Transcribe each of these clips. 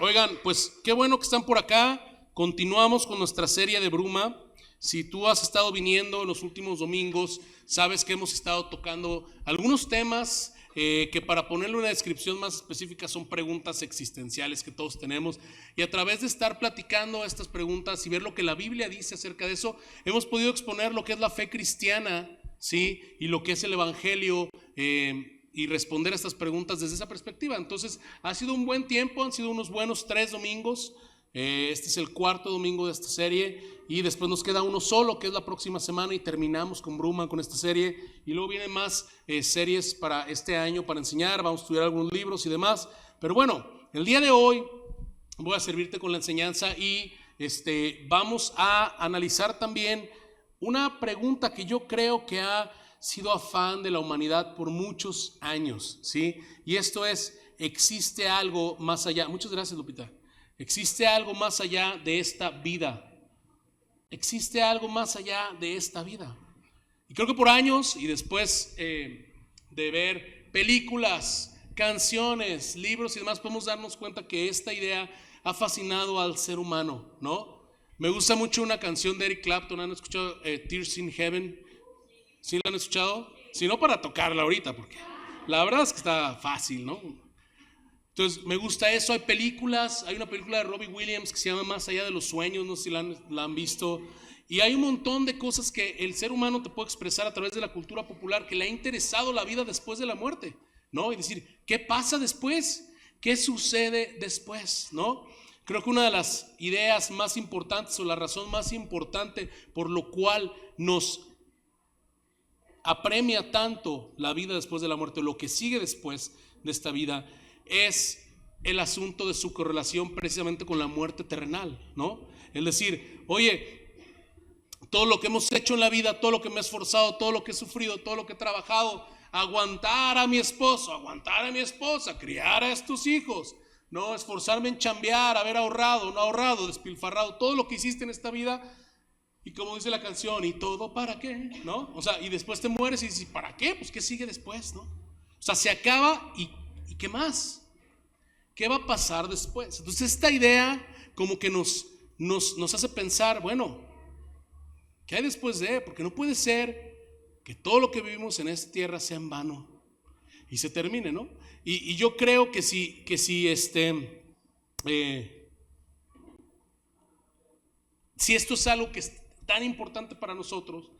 Oigan, pues qué bueno que están por acá. Continuamos con nuestra serie de Bruma. Si tú has estado viniendo en los últimos domingos, sabes que hemos estado tocando algunos temas que, para ponerle una descripción más específica, son preguntas existenciales que todos tenemos. Y a través de estar platicando estas preguntas y ver lo que la Biblia dice acerca de eso, hemos podido exponer lo que es la fe cristiana, ¿sí? Y lo que es el Evangelio, y responder a estas preguntas desde esa perspectiva. Entonces ha sido un buen tiempo, han sido unos buenos 3 domingos. Este es el cuarto domingo de esta serie y después nos queda uno solo, que es la próxima semana, y terminamos con Bruma, con esta serie. Y luego vienen más series para este año para enseñar. Vamos a estudiar algunos libros y demás. Pero bueno, el día de hoy voy a servirte con la enseñanza y vamos a analizar también una pregunta que yo creo que ha sido afán de la humanidad por muchos años, ¿sí? Y esto es: ¿existe algo más allá? Muchas gracias, Lupita. ¿Existe algo más allá de esta vida? ¿Existe algo más allá de esta vida? Y creo que por años, y después de ver películas, canciones, libros y demás, podemos darnos cuenta que esta idea ha fascinado al ser humano, ¿no? Me gusta mucho una canción de Eric Clapton. ¿Han escuchado Tears in Heaven? ¿Sí la han escuchado? Si no, para tocarla ahorita, porque la verdad es que está fácil, ¿no? Entonces me gusta eso. Hay películas, hay una película de Robbie Williams que se llama Más allá de los sueños, no sé si la han visto. Y hay un montón de cosas que el ser humano te puede expresar a través de la cultura popular, que le ha interesado la vida después de la muerte, ¿no? Y decir, ¿qué pasa después? ¿Qué sucede después? ¿No? Creo que una de las ideas más importantes, o la razón más importante por lo cual nos apremia tanto la vida después de la muerte, lo que sigue después de esta vida, es el asunto de su correlación precisamente con la muerte terrenal, ¿no? Es decir, oye, todo lo que hemos hecho en la vida, todo lo que me he esforzado, todo lo que he sufrido, todo lo que he trabajado, aguantar a mi esposo, aguantar a mi esposa, criar a estos hijos, no esforzarme en chambear, haber ahorrado, no ahorrado, despilfarrado, todo lo que hiciste en esta vida. Y como dice la canción, ¿y todo para qué? ¿No? O sea, y después te mueres y dices, ¿para qué? Pues ¿qué sigue después? ¿No? O sea, se acaba y ¿qué más? ¿Qué va a pasar después? Entonces esta idea como que nos hace pensar, bueno, ¿qué hay después de? Porque no puede ser que todo lo que vivimos en esta tierra sea en vano y se termine, ¿no? Y yo creo que si esto es algo que es tan importante para nosotros,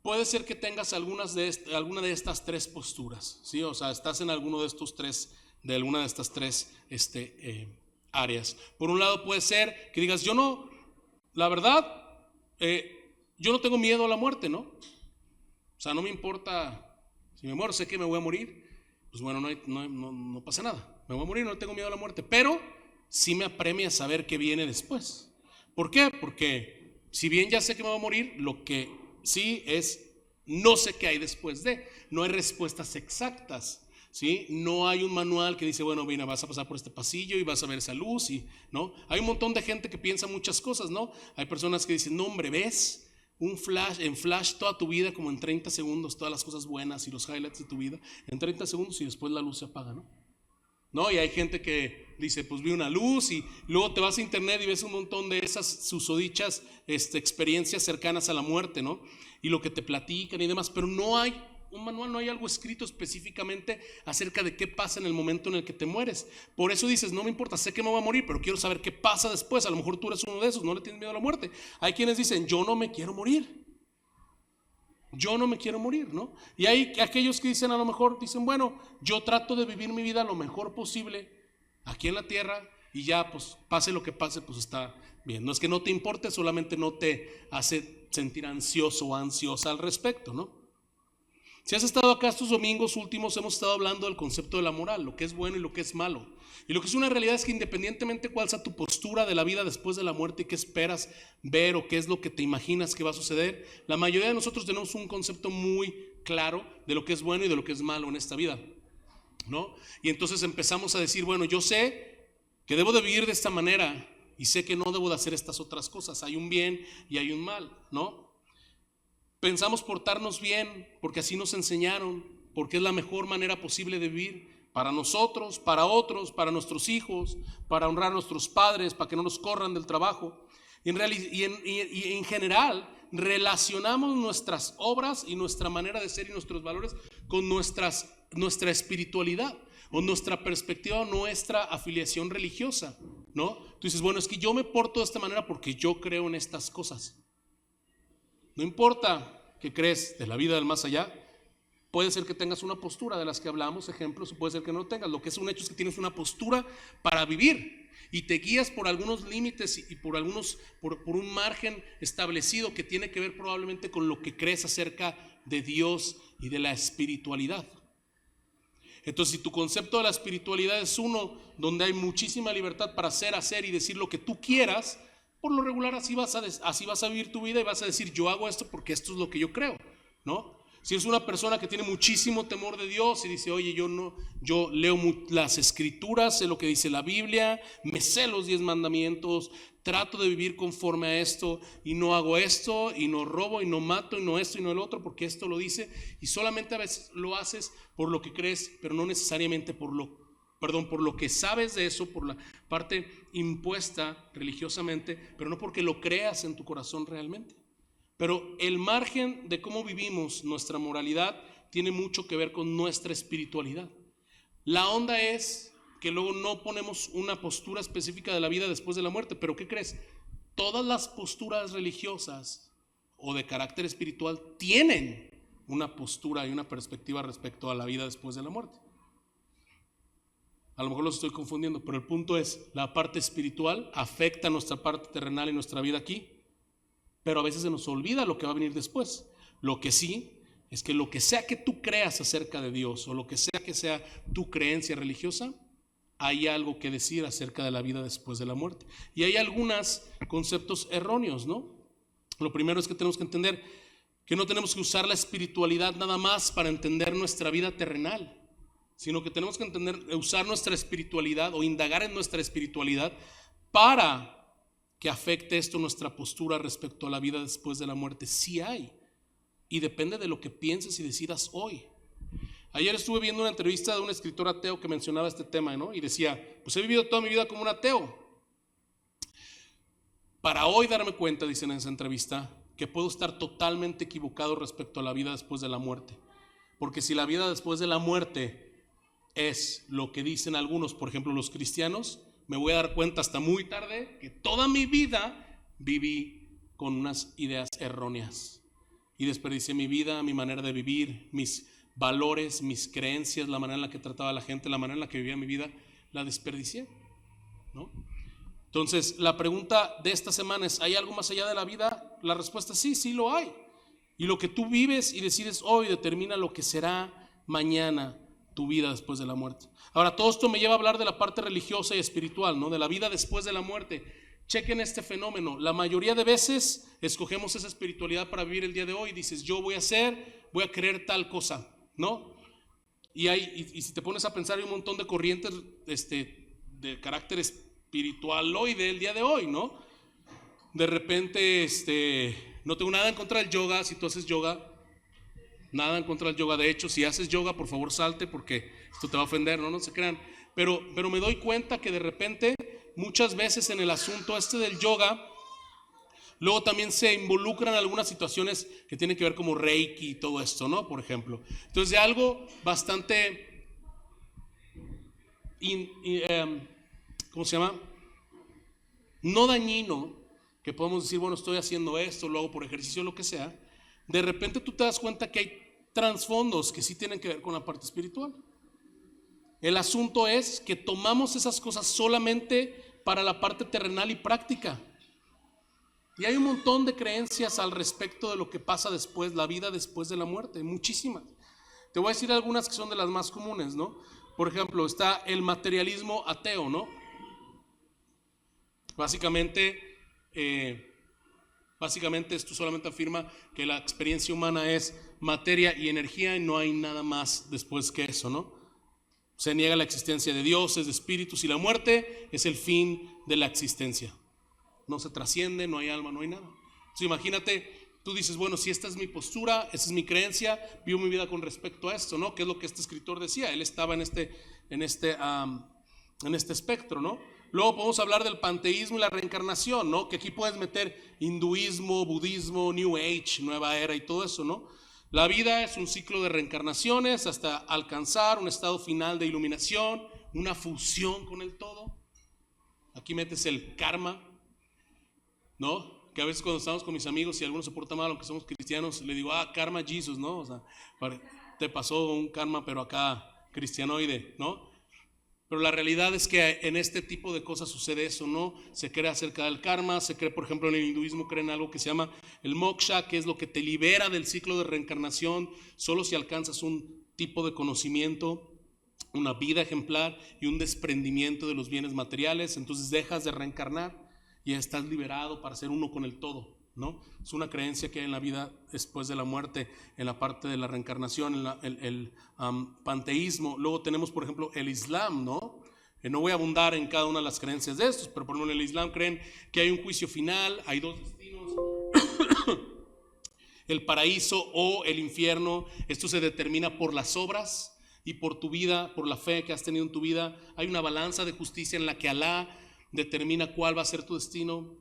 puede ser que tengas alguna de estas tres posturas, ¿sí? O sea, estás en alguno de estos tres, de alguna de estas tres áreas. Por un lado puede ser que digas, yo no, la verdad, yo no tengo miedo a la muerte, ¿no? O sea, no me importa si me muero, sé que me voy a morir, pues bueno, no pasa nada, me voy a morir, no tengo miedo a la muerte, pero sí me apremia saber qué viene después. ¿Por qué? Porque si bien ya sé que me voy a morir, lo que sí es, no sé qué hay después de. No hay respuestas exactas, ¿sí? No hay un manual que dice, bueno, mira, vas a pasar por este pasillo y vas a ver esa luz, ¿no? Hay un montón de gente que piensa muchas cosas, ¿no? Hay personas que dicen, no, hombre, ves un flash, en flash toda tu vida, como en 30 segundos, todas las cosas buenas y los highlights de tu vida, en 30 segundos, y después la luz se apaga, ¿no? ¿No? Y hay gente que dice, pues vi una luz, y luego te vas a internet y ves un montón de esas susodichas experiencias cercanas a la muerte, ¿no? Y lo que te platican y demás, pero no hay un manual, no hay algo escrito específicamente acerca de qué pasa en el momento en el que te mueres. Por eso dices, no me importa, sé que me voy a morir, pero quiero saber qué pasa después. A lo mejor tú eres uno de esos, no le tienes miedo a la muerte. Hay quienes dicen, yo no me quiero morir. Yo no me quiero morir, ¿no? Y hay aquellos que dicen, a lo mejor, dicen, bueno, yo trato de vivir mi vida lo mejor posible aquí en la tierra y ya, pues, pase lo que pase, pues está bien. No es que no te importe, solamente no te hace sentir ansioso o ansiosa al respecto, ¿no? Si has estado acá estos domingos últimos, hemos estado hablando del concepto de la moral, lo que es bueno y lo que es malo. Y lo que es una realidad es que independientemente cuál sea tu postura de la vida después de la muerte y qué esperas ver o qué es lo que te imaginas que va a suceder, la mayoría de nosotros tenemos un concepto muy claro de lo que es bueno y de lo que es malo en esta vida, ¿no? Y entonces empezamos a decir, bueno, yo sé que debo de vivir de esta manera y sé que no debo de hacer estas otras cosas. Hay un bien y hay un mal, ¿no? Pensamos portarnos bien porque así nos enseñaron, porque es la mejor manera posible de vivir. para nosotros, para otros, para nuestros hijos, para honrar a nuestros padres, para que no nos corran del trabajo. Y en general relacionamos nuestras obras y nuestra manera de ser y nuestros valores con nuestra espiritualidad o nuestra perspectiva o nuestra afiliación religiosa, ¿no? Tú dices, bueno, es que yo me porto de esta manera porque yo creo en estas cosas. No importa que crees de la vida del más allá, puede ser que tengas una postura de las que hablamos, ejemplos, o puede ser que no tengas. Lo que es un hecho es que tienes una postura para vivir y te guías por algunos límites y por un margen establecido que tiene que ver probablemente con lo que crees acerca de Dios y de la espiritualidad. Entonces, si tu concepto de la espiritualidad es uno donde hay muchísima libertad para hacer y decir lo que tú quieras, por lo regular así vas a vivir tu vida y vas a decir, yo hago esto porque esto es lo que yo creo, ¿no? Si eres una persona que tiene muchísimo temor de Dios y dice, oye, yo leo las escrituras, sé lo que dice la Biblia, me sé los 10 mandamientos, trato de vivir conforme a esto y no hago esto y no robo y no mato y no esto y no el otro porque esto lo dice, y solamente a veces lo haces por lo que crees, pero no necesariamente por lo que sabes de eso, por la parte impuesta religiosamente, pero no porque lo creas en tu corazón realmente. Pero el margen de cómo vivimos nuestra moralidad tiene mucho que ver con nuestra espiritualidad. La onda es que luego no ponemos una postura específica de la vida después de la muerte, pero ¿qué crees? Todas las posturas religiosas o de carácter espiritual tienen una postura y una perspectiva respecto a la vida después de la muerte. A lo mejor los estoy confundiendo, pero el punto es, la parte espiritual afecta nuestra parte terrenal y nuestra vida aquí, pero a veces se nos olvida lo que va a venir después. Lo que sí es que lo que sea que tú creas acerca de Dios o lo que sea tu creencia religiosa, hay algo que decir acerca de la vida después de la muerte. Y hay algunos conceptos erróneos, ¿no? Lo primero es que tenemos que entender que no tenemos que usar la espiritualidad nada más para entender nuestra vida terrenal, sino que tenemos que usar nuestra espiritualidad o indagar en nuestra espiritualidad para que afecte esto nuestra postura respecto a la vida después de la muerte. Sí hay, y depende de lo que pienses y decidas hoy. Ayer estuve viendo una entrevista de un escritor ateo que mencionaba este tema, ¿no? Y decía, pues he vivido toda mi vida como un ateo, para hoy darme cuenta, dicen en esa entrevista, que puedo estar totalmente equivocado respecto a la vida después de la muerte. Porque si la vida después de la muerte es lo que dicen algunos, por ejemplo los cristianos, me voy a dar cuenta hasta muy tarde que toda mi vida viví con unas ideas erróneas y desperdicié mi vida, mi manera de vivir, mis valores, mis creencias, la manera en la que trataba a la gente, la manera en la que vivía mi vida, la desperdicié, ¿no? Entonces, la pregunta de esta semana es, ¿hay algo más allá de la vida? La respuesta es sí, sí lo hay. Y lo que tú vives y decides hoy determina lo que será mañana tu vida después de la muerte. Ahora, todo esto me lleva a hablar de la parte religiosa y espiritual, ¿no? De la vida después de la muerte. Chequen este fenómeno. La mayoría de veces escogemos esa espiritualidad para vivir el día de hoy. Dices, yo voy a creer tal cosa, ¿no? Y si te pones a pensar, hay un montón de corrientes de carácter espiritualoide el día de hoy, ¿no? De repente, no tengo nada en contra del yoga. Si tú haces yoga, nada en contra del yoga. De hecho, si haces yoga, por favor salte porque esto te va a ofender, no se crean. Pero me doy cuenta que de repente, muchas veces en el asunto del yoga, luego también se involucran algunas situaciones que tienen que ver como Reiki y todo esto, ¿no? Por ejemplo. Entonces, de algo bastante, ¿cómo se llama? No dañino, que podemos decir, bueno, estoy haciendo esto, lo hago por ejercicio, lo que sea. De repente tú te das cuenta que hay trasfondos que sí tienen que ver con la parte espiritual. El asunto es que tomamos esas cosas solamente para la parte terrenal y práctica. Y hay un montón de creencias al respecto de lo que pasa después, la vida después de la muerte, muchísimas. Te voy a decir algunas que son de las más comunes, ¿no? Por ejemplo, está el materialismo ateo, ¿no? Básicamente esto solamente afirma que la experiencia humana es materia y energía y no hay nada más después que eso, ¿no? Se niega la existencia de dioses, de espíritus, y la muerte es el fin de la existencia. No se trasciende, no hay alma, no hay nada. Entonces, imagínate tú dices, bueno, si esta es mi postura, esa es mi creencia, vivo mi vida con respecto a esto, ¿no? Que es lo que este escritor decía, él estaba en este espectro, ¿no? Luego podemos hablar del panteísmo y la reencarnación, ¿no? Que aquí puedes meter hinduismo, budismo, New Age, nueva era y todo eso, ¿no? La vida es un ciclo de reencarnaciones hasta alcanzar un estado final de iluminación, una fusión con el todo. Aquí metes el karma, ¿no? Que a veces cuando estamos con mis amigos y algunos se porta mal, aunque somos cristianos, le digo, karma Jesus, ¿no? O sea, te pasó un karma, pero acá cristianoide, ¿no? Pero la realidad es que en este tipo de cosas sucede eso, ¿no? Se cree acerca del karma, se cree, por ejemplo, en el hinduismo creen algo que se llama el moksha, que es lo que te libera del ciclo de reencarnación, solo si alcanzas un tipo de conocimiento, una vida ejemplar y un desprendimiento de los bienes materiales. Entonces dejas de reencarnar y estás liberado para ser uno con el todo, ¿no? Es una creencia que hay en la vida después de la muerte, en la parte de la reencarnación, en el panteísmo. Luego tenemos, por ejemplo, el Islam, ¿no? No voy a abundar en cada una de las creencias de estos, pero por ejemplo en el Islam creen que hay un juicio final, hay dos destinos, el paraíso o el infierno. Esto se determina por las obras y por tu vida, por la fe que has tenido en tu vida. Hay una balanza de justicia en la que Alá determina cuál va a ser tu destino.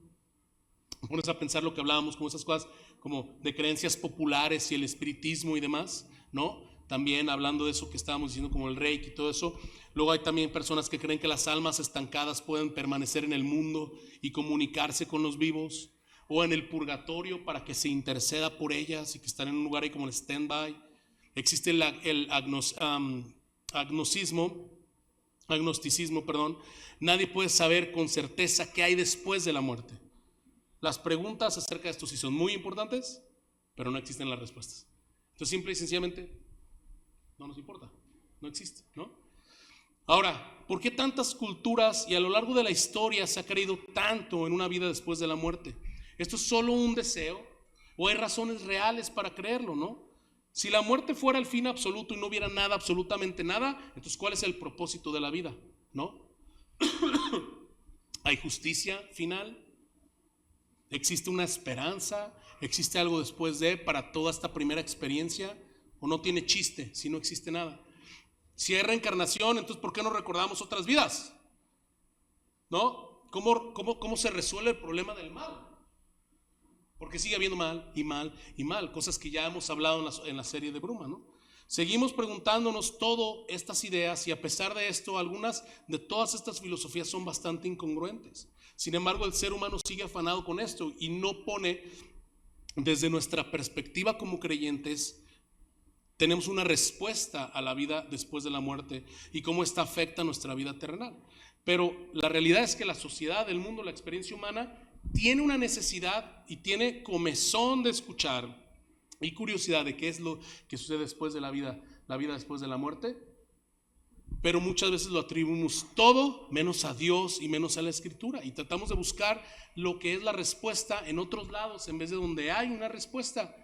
Pones a pensar lo que hablábamos, como esas cosas como de creencias populares y el espiritismo y demás, ¿no? También hablando de eso que estábamos diciendo, como el reiki y todo eso. Luego hay también personas que creen que las almas estancadas pueden permanecer en el mundo y comunicarse con los vivos, o en el purgatorio para que se interceda por ellas y que están en un lugar ahí como el stand-by. Existe el agnosticismo, perdón. Nadie puede saber con certeza qué hay después de la muerte. Las preguntas acerca de esto sí son muy importantes, pero no existen las respuestas. Entonces simple y sencillamente no nos importa, no existe, ¿no? Ahora, ¿por qué tantas culturas y a lo largo de la historia se ha creído tanto en una vida después de la muerte? ¿Esto es solo un deseo o hay razones reales para creerlo, no? Si la muerte fuera el fin absoluto y no hubiera nada, absolutamente nada, entonces ¿cuál es el propósito de la vida, no? ¿Hay justicia final? ¿Existe una esperanza? ¿Existe algo después de para toda esta primera experiencia? ¿O no tiene chiste si no existe nada? Si hay reencarnación, entonces ¿por qué no recordamos otras vidas? ¿No? ¿Cómo se resuelve el problema del mal? Porque sigue habiendo mal y mal y mal, cosas que ya hemos hablado en la serie de Bruma, ¿no? Seguimos preguntándonos todas estas ideas y a pesar de esto, algunas de todas estas filosofías son bastante incongruentes. Sin embargo, el ser humano sigue afanado con esto y no pone, desde nuestra perspectiva como creyentes, tenemos una respuesta a la vida después de la muerte y cómo esta afecta nuestra vida terrenal. Pero la realidad es que la sociedad, el mundo, la experiencia humana tiene una necesidad y tiene comezón de escuchar y curiosidad de qué es lo que sucede después de la vida después de la muerte, pero muchas veces lo atribuimos todo menos a Dios y menos a la Escritura y tratamos de buscar lo que es la respuesta en otros lados en vez de donde hay una respuesta.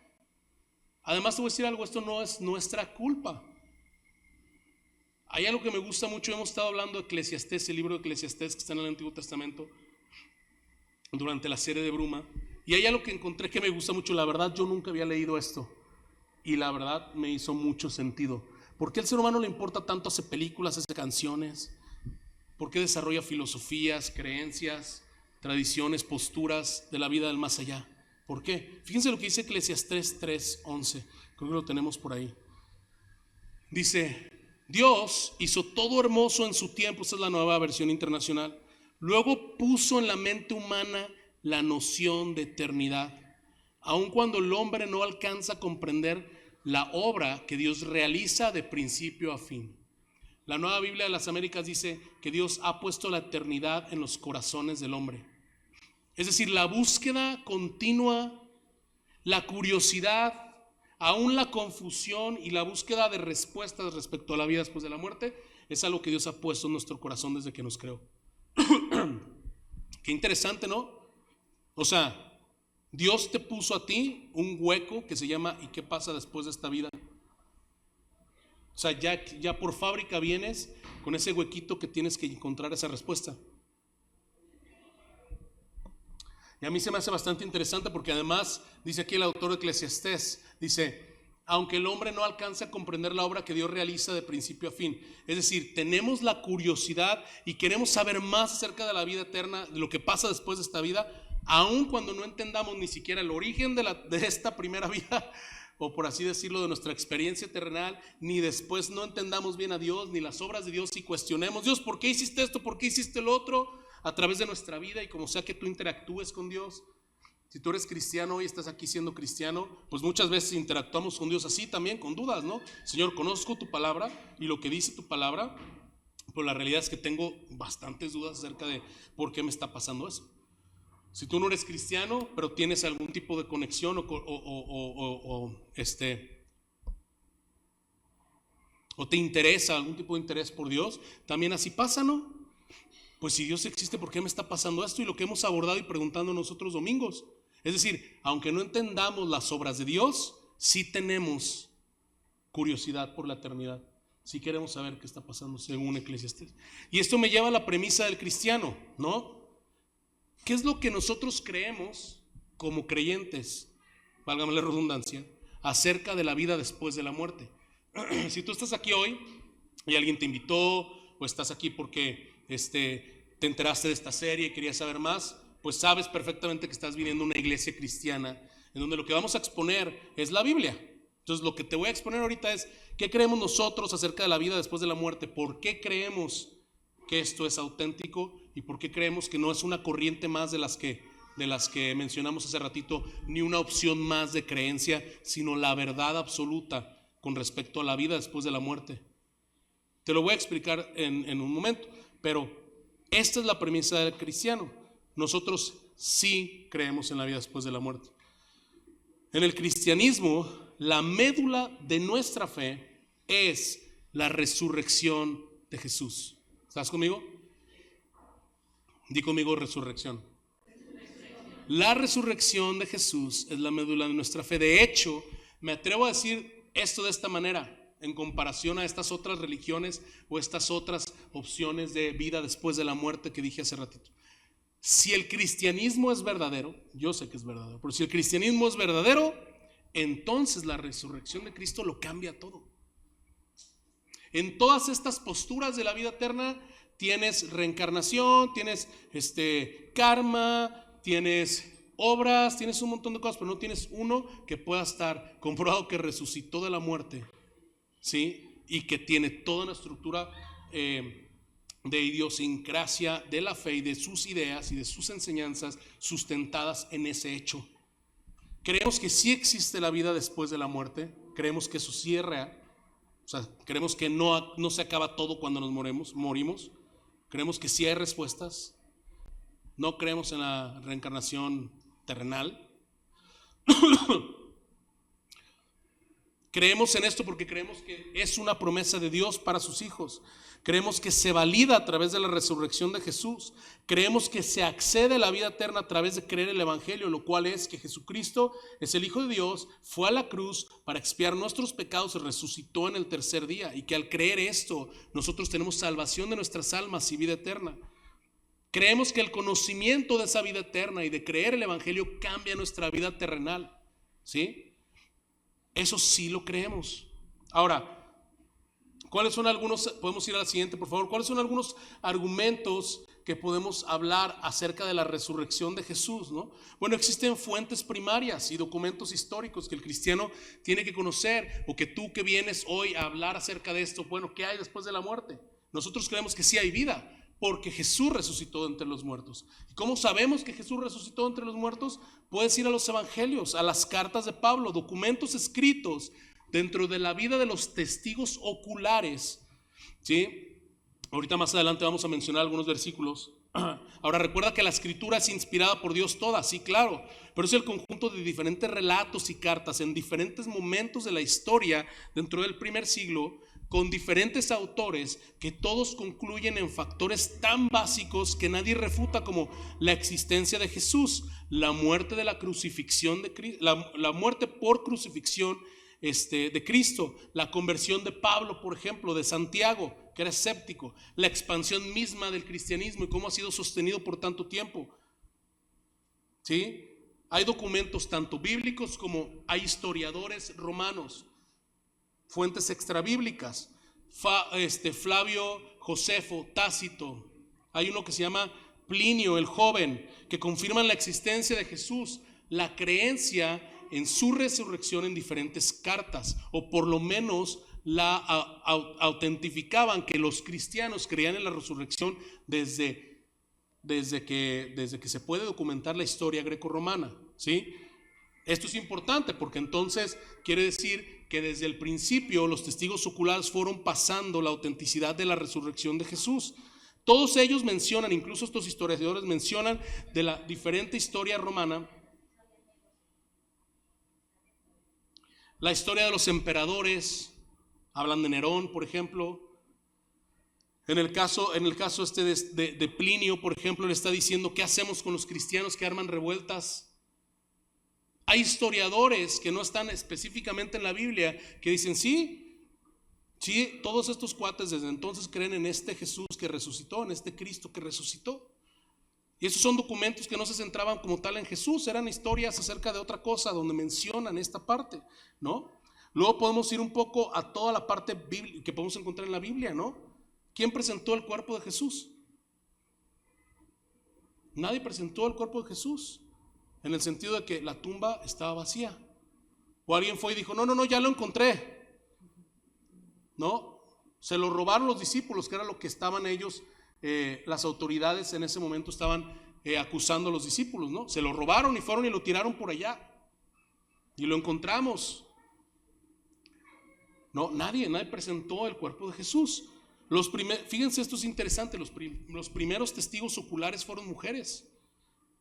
Además te voy a decir algo, esto no es nuestra culpa. Hay algo que me gusta mucho, hemos estado hablando de Eclesiastés, el libro de Eclesiastés que está en el Antiguo Testamento durante la serie de Bruma, y hay algo que encontré que me gusta mucho. La verdad yo nunca había leído esto y la verdad me hizo mucho sentido. ¿Por qué al ser humano le importa tanto hacer películas, hacer canciones? ¿Por qué desarrolla filosofías, creencias, tradiciones, posturas de la vida del más allá? ¿Por qué? Fíjense lo que dice Eclesiastés 3:11, creo que lo tenemos por ahí. Dice, Dios hizo todo hermoso en su tiempo, esta es la Nueva Versión Internacional. Luego puso en la mente humana la noción de eternidad, aun cuando el hombre no alcanza a comprender la obra que Dios realiza de principio a fin. La Nueva Biblia de las Américas dice que Dios ha puesto la eternidad en los corazones del hombre. Es decir, la búsqueda continua, la curiosidad, aún la confusión y la búsqueda de respuestas respecto a la vida después de la muerte es algo que Dios ha puesto en nuestro corazón desde que nos creó. Qué interesante, ¿no? O sea, Dios te puso a ti un hueco que se llama ¿y qué pasa después de esta vida? O sea, ya por fábrica vienes con ese huequito que tienes que encontrar esa respuesta. Y a mí se me hace bastante interesante porque además, dice aquí el autor de Eclesiastés, dice, aunque el hombre no alcance a comprender la obra que Dios realiza de principio a fin. Es decir, tenemos la curiosidad y queremos saber más acerca de la vida eterna, de lo que pasa después de esta vida, aun cuando no entendamos ni siquiera el origen de esta primera vida, o por así decirlo, de nuestra experiencia terrenal, ni después no entendamos bien a Dios, ni las obras de Dios, y cuestionemos, Dios, ¿por qué hiciste esto? ¿Por qué hiciste lo otro? A través de nuestra vida y como sea que tú interactúes con Dios. Si tú eres cristiano y estás aquí siendo cristiano, pues muchas veces interactuamos con Dios así también, con dudas, ¿no? Señor, conozco tu palabra y lo que dice tu palabra, pero la realidad es que tengo bastantes dudas acerca de por qué me está pasando eso. Si tú no eres cristiano, pero tienes algún tipo de conexión o te interesa algún tipo de interés por Dios, también así pasa, ¿no? Pues si Dios existe, ¿por qué me está pasando esto? Y lo que hemos abordado y preguntando nosotros domingos. Es decir, aunque no entendamos las obras de Dios, sí tenemos curiosidad por la eternidad. Sí queremos saber qué está pasando según Eclesiastés. Y esto me lleva a la premisa del cristiano, ¿no? ¿Qué es lo que nosotros creemos como creyentes, válgame la redundancia, acerca de la vida después de la muerte? Si tú estás aquí hoy y alguien te invitó, o estás aquí porque te enteraste de esta serie y querías saber más, pues sabes perfectamente que estás viniendo a una iglesia cristiana en donde lo que vamos a exponer es la Biblia. Entonces lo que te voy a exponer ahorita es qué creemos nosotros acerca de la vida después de la muerte, por qué creemos que esto es auténtico y por qué creemos que no es una corriente más de las que mencionamos hace ratito, ni una opción más de creencia, sino la verdad absoluta con respecto a la vida después de la muerte. Te lo voy a explicar en un momento, pero esta es la premisa del cristiano. Nosotros sí creemos en la vida después de la muerte. En el cristianismo, la médula de nuestra fe es la resurrección de Jesús. ¿Estás conmigo? Di conmigo resurrección. La resurrección de Jesús es la médula de nuestra fe. De hecho, me atrevo a decir esto de esta manera en comparación a estas otras religiones o estas otras opciones de vida después de la muerte que dije hace ratito. Si el cristianismo es verdadero, yo sé que es verdadero, pero si el cristianismo es verdadero, entonces la resurrección de Cristo lo cambia todo. En todas estas posturas de la vida eterna tienes reencarnación, tienes karma, tienes obras, tienes un montón de cosas, pero no tienes uno que pueda estar comprobado que resucitó de la muerte, ¿sí? Y que tiene toda una estructura de idiosincrasia de la fe y de sus ideas y de sus enseñanzas sustentadas en ese hecho. Creemos que sí existe la vida después de la muerte, creemos que eso sí es real, o sea, creemos que no se acaba todo cuando nos morimos, creemos que sí hay respuestas, no creemos en la reencarnación terrenal. Creemos en esto porque creemos que es una promesa de Dios para sus hijos. Creemos que se valida a través de la resurrección de Jesús. Creemos que se accede a la vida eterna a través de creer el Evangelio, lo cual es que Jesucristo es el Hijo de Dios, fue a la cruz para expiar nuestros pecados y resucitó en el tercer día. Y que al creer esto, nosotros tenemos salvación de nuestras almas y vida eterna. Creemos que el conocimiento de esa vida eterna y de creer el Evangelio cambia nuestra vida terrenal, ¿sí? Eso sí lo creemos. Ahora, ¿cuáles son algunos? Podemos ir a la siguiente, por favor. ¿Cuáles son algunos argumentos que podemos hablar acerca de la resurrección de Jesús, ¿no? Bueno, existen fuentes primarias y documentos históricos que el cristiano tiene que conocer, o que tú que vienes hoy a hablar acerca de esto, bueno, ¿qué hay después de la muerte? Nosotros creemos que sí hay vida, porque Jesús resucitó de entre los muertos. ¿Y cómo sabemos que Jesús resucitó de entre los muertos? Puedes ir a los evangelios, a las cartas de Pablo, documentos escritos dentro de la vida de los testigos oculares, ¿sí? Ahorita más adelante vamos a mencionar algunos versículos. Ahora recuerda que la escritura es inspirada por Dios toda, sí, claro, pero es el conjunto de diferentes relatos y cartas en diferentes momentos de la historia dentro del primer siglo, con diferentes autores que todos concluyen en factores tan básicos que nadie refuta, como la existencia de Jesús, la muerte de la crucifixión de Cristo, la muerte por crucifixión de Cristo, la conversión de Pablo, por ejemplo, de Santiago, que era escéptico, la expansión misma del cristianismo y cómo ha sido sostenido por tanto tiempo. ¿sí? Hay documentos tanto bíblicos como hay historiadores romanos, fuentes extrabíblicas. Flavio Josefo, Tácito, hay uno que se llama Plinio el Joven, que confirman la existencia de Jesús, la creencia en su resurrección en diferentes cartas, o por lo menos la autentificaban, que los cristianos creían en la resurrección desde que se puede documentar la historia greco-romana, ¿sí? Esto es importante porque entonces quiere decir que desde el principio los testigos oculares fueron pasando la autenticidad de la resurrección de Jesús. Todos ellos mencionan, incluso estos historiadores mencionan de la diferente historia romana, la historia de los emperadores, hablan de Nerón, por ejemplo. En el caso de Plinio, por ejemplo, le está diciendo qué hacemos con los cristianos que arman revueltas. Hay historiadores que no están específicamente en la Biblia que dicen sí, todos estos cuates desde entonces creen en este Jesús que resucitó, en este Cristo que resucitó. Y esos son documentos que no se centraban como tal en Jesús, eran historias acerca de otra cosa donde mencionan esta parte, ¿no? Luego podemos ir un poco a toda la parte que podemos encontrar en la Biblia, ¿no? ¿Quién presentó el cuerpo de Jesús? Nadie presentó el cuerpo de Jesús, en el sentido de que la tumba estaba vacía. O alguien fue y dijo, no, ya lo encontré. No, se lo robaron los discípulos, que era lo que estaban ellos, las autoridades en ese momento estaban acusando a los discípulos, ¿no? Se lo robaron y fueron y lo tiraron por allá. Y lo encontramos. No, nadie presentó el cuerpo de Jesús. Fíjense, esto es interesante, los primeros testigos oculares fueron mujeres.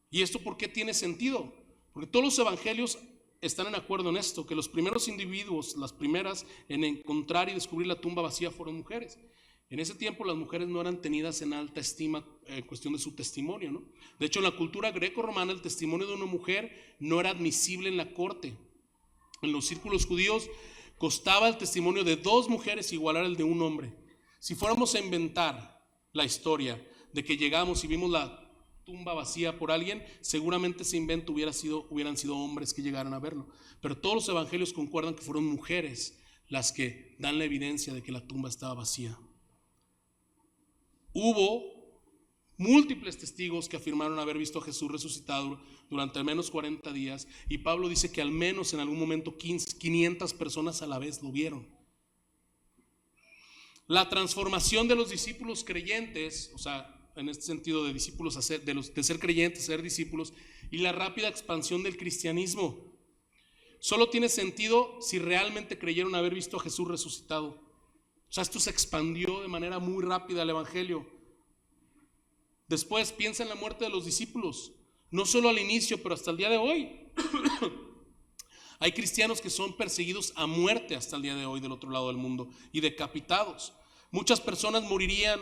¿Y esto por qué tiene sentido? Porque todos los evangelios están en acuerdo en esto, que los primeros individuos, las primeras en encontrar y descubrir la tumba vacía fueron mujeres. En ese tiempo las mujeres no eran tenidas en alta estima en cuestión de su testimonio, ¿no? De hecho, en la cultura greco-romana el testimonio de una mujer no era admisible en la corte. En los círculos judíos costaba el testimonio de 2 mujeres igualar al de un hombre. Si fuéramos a inventar la historia de que llegamos y vimos la tumba vacía por alguien, seguramente ese invento hubieran sido hombres que llegaran a verlo. Pero todos los evangelios concuerdan que fueron mujeres las que dan la evidencia de que la tumba estaba vacía. Hubo múltiples testigos que afirmaron haber visto a Jesús resucitado durante al menos 40 días, y Pablo dice que al menos en algún momento 500 personas a la vez lo vieron. La transformación de los discípulos creyentes, o sea, en este sentido de discípulos de ser creyentes a ser discípulos, y la rápida expansión del cristianismo solo tiene sentido si realmente creyeron haber visto a Jesús resucitado. O sea, esto se expandió de manera muy rápida al evangelio. Después piensa en la muerte de los discípulos, no solo al inicio, pero hasta el día de hoy. Hay cristianos que son perseguidos a muerte hasta el día de hoy del otro lado del mundo y decapitados. Muchas personas morirían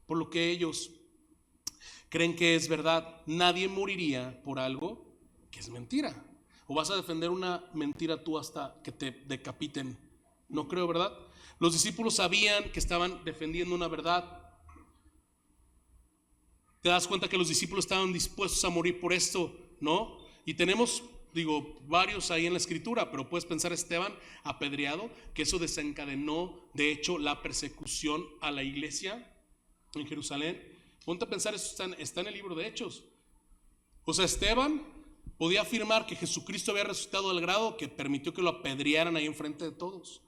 por lo que ellos creen que es verdad. Nadie moriría por algo que es mentira. ¿O vas a defender una mentira tú hasta que te decapiten? No creo, ¿verdad? Los discípulos sabían que estaban defendiendo una verdad. Te das cuenta que los discípulos estaban dispuestos a morir por esto, ¿no? Y tenemos, varios ahí en la escritura, pero puedes pensar Esteban apedreado, que eso desencadenó, de hecho, la persecución a la iglesia en Jerusalén. Ponte a pensar, eso está en el libro de Hechos. O sea, Esteban podía afirmar que Jesucristo había resucitado al grado que permitió que lo apedrearan ahí enfrente de todos.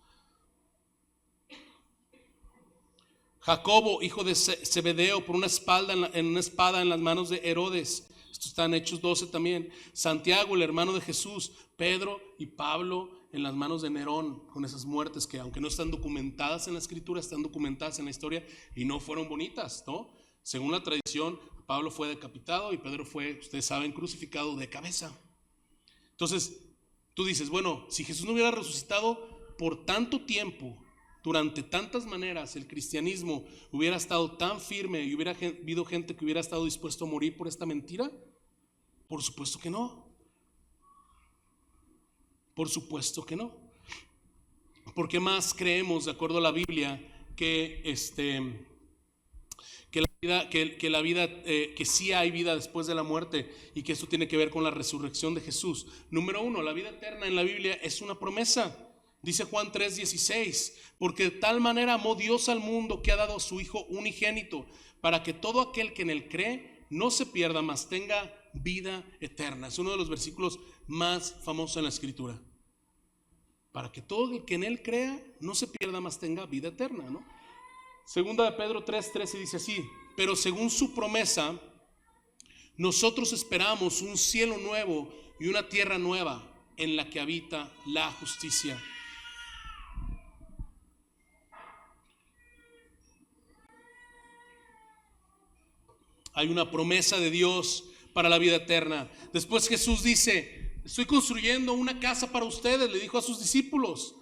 Jacobo, hijo de Zebedeo, por una espada en las manos de Herodes. Esto está en Hechos 12 también. Santiago, el hermano de Jesús. Pedro y Pablo en las manos de Nerón, con esas muertes que, aunque no están documentadas en la escritura, están documentadas en la historia y no fueron bonitas, ¿no? Según la tradición, Pablo fue decapitado y Pedro fue, ustedes saben, crucificado de cabeza. Entonces, tú dices, bueno, si Jesús no hubiera resucitado por tanto tiempo, durante tantas maneras, el cristianismo hubiera estado tan firme y hubiera habido gente que hubiera estado dispuesto a morir por esta mentira, por supuesto que no. Por supuesto que no. ¿Por qué más creemos, de acuerdo a la Biblia, que la que la vida, que sí hay vida después de la muerte y que esto tiene que ver con la resurrección de Jesús. Número uno, la vida eterna en la Biblia es una promesa. Dice Juan 3:16, porque de tal manera amó Dios al mundo que ha dado a su Hijo unigénito, para que todo aquel que en él cree no se pierda, mas tenga vida eterna. Es uno de los versículos más famosos en la Escritura. Para que todo el que en él crea no se pierda, mas tenga vida eterna, ¿no? Segunda de Pedro 3:13 dice así, pero según su promesa, nosotros esperamos un cielo nuevo y una tierra nueva en la que habita la justicia. Hay una promesa de Dios para la vida eterna. Después Jesús dice, estoy construyendo una casa para ustedes, le dijo a sus discípulos.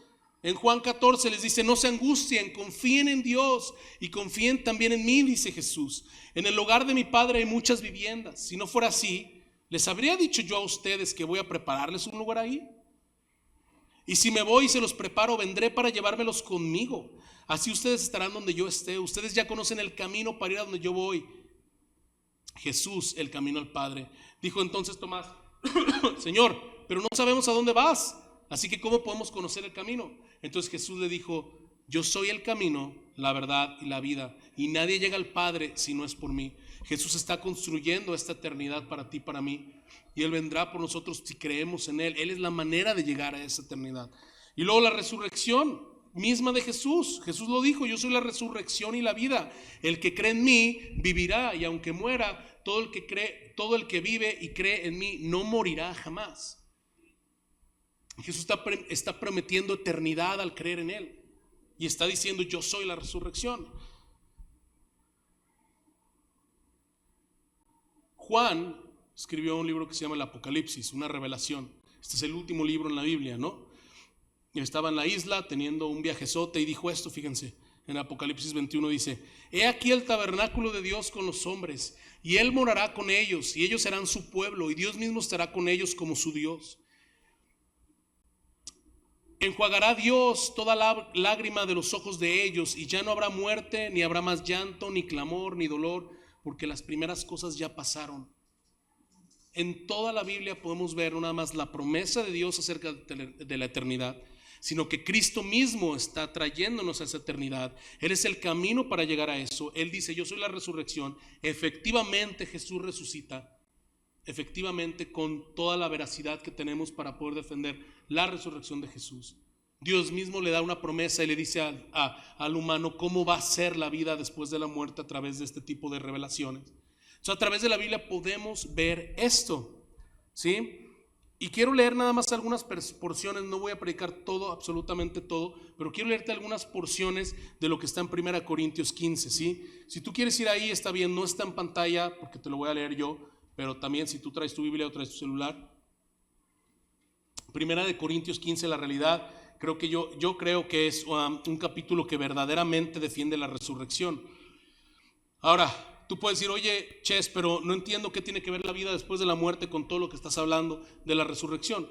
En Juan 14 les dice, no se angustien, confíen en Dios y confíen también en mí, dice Jesús. En el hogar de mi Padre hay muchas viviendas. Si no fuera así, les habría dicho yo a ustedes que voy a prepararles un lugar ahí. Y si me voy y se los preparo, vendré para llevármelos conmigo. Así ustedes estarán donde yo esté. Ustedes ya conocen el camino para ir a donde yo voy. Jesús, el camino al Padre. Dijo entonces Tomás, Señor, pero no sabemos a dónde vas, así que ¿cómo podemos conocer el camino? Entonces Jesús le dijo, yo soy el camino, la verdad y la vida, y nadie llega al Padre si no es por mí. Jesús está construyendo esta eternidad para ti, para mí, y Él vendrá por nosotros si creemos en Él. Él es la manera de llegar a esa eternidad. Y luego la resurrección misma de Jesús. Jesús lo dijo, yo soy la resurrección y la vida. El que cree en mí vivirá, y aunque muera, todo el que vive y cree en mí no morirá jamás. Jesús está prometiendo eternidad al creer en Él, y está diciendo, yo soy la resurrección. Juan escribió un libro que se llama el Apocalipsis, una revelación. Este es el último libro en la Biblia, ¿no? Y estaba en la isla teniendo un viajezote y dijo esto, fíjense, en Apocalipsis 21 dice, he aquí el tabernáculo de Dios con los hombres, y Él morará con ellos, y ellos serán su pueblo, y Dios mismo estará con ellos como su Dios. Enjuagará Dios toda lágrima de los ojos de ellos, y ya no habrá muerte, ni habrá más llanto, ni clamor, ni dolor, porque las primeras cosas ya pasaron. En toda la Biblia podemos ver no nada más la promesa de Dios acerca de la eternidad, sino que Cristo mismo está trayéndonos a esa eternidad. Él es el camino para llegar a eso. Él dice, yo soy la resurrección. Efectivamente Jesús resucita, efectivamente con toda la veracidad que tenemos para poder defender la resurrección de Jesús. Dios mismo le da una promesa y le dice al humano cómo va a ser la vida después de la muerte a través de este tipo de revelaciones. A través de la Biblia podemos ver esto, ¿sí? Y quiero leer nada más algunas porciones, no voy a predicar todo, absolutamente todo, pero quiero leerte algunas porciones de lo que está en 1 Corintios 15, ¿sí? Si tú quieres ir ahí, está bien, no está en pantalla porque te lo voy a leer yo, pero también si tú traes tu Biblia o traes tu celular. 1 Corintios 15, la realidad, creo que yo creo que es un capítulo que verdaderamente defiende la resurrección. Ahora, tú puedes decir, oye, Ches, pero no entiendo qué tiene que ver la vida después de la muerte con todo lo que estás hablando de la resurrección.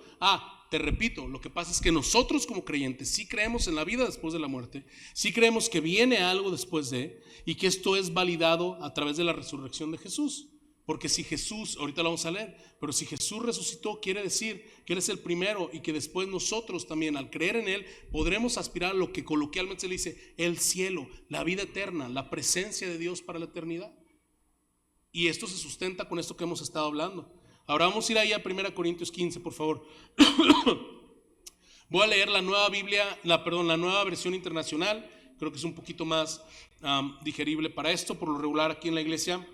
Te repito, lo que pasa es que nosotros como creyentes sí creemos en la vida después de la muerte, sí creemos que viene algo después de, y que esto es validado a través de la resurrección de Jesús. Porque si Jesús, ahorita lo vamos a leer, pero si Jesús resucitó, quiere decir que Él es el primero y que después nosotros también, al creer en Él, podremos aspirar a lo que coloquialmente se le dice el cielo, la vida eterna, la presencia de Dios para la eternidad. Y esto se sustenta con esto que hemos estado hablando. Ahora vamos a ir ahí a 1 Corintios 15, por favor. Voy a leer la nueva Biblia, la nueva versión internacional. Creo que es un poquito más digerible para esto. Por lo regular aquí en la iglesia,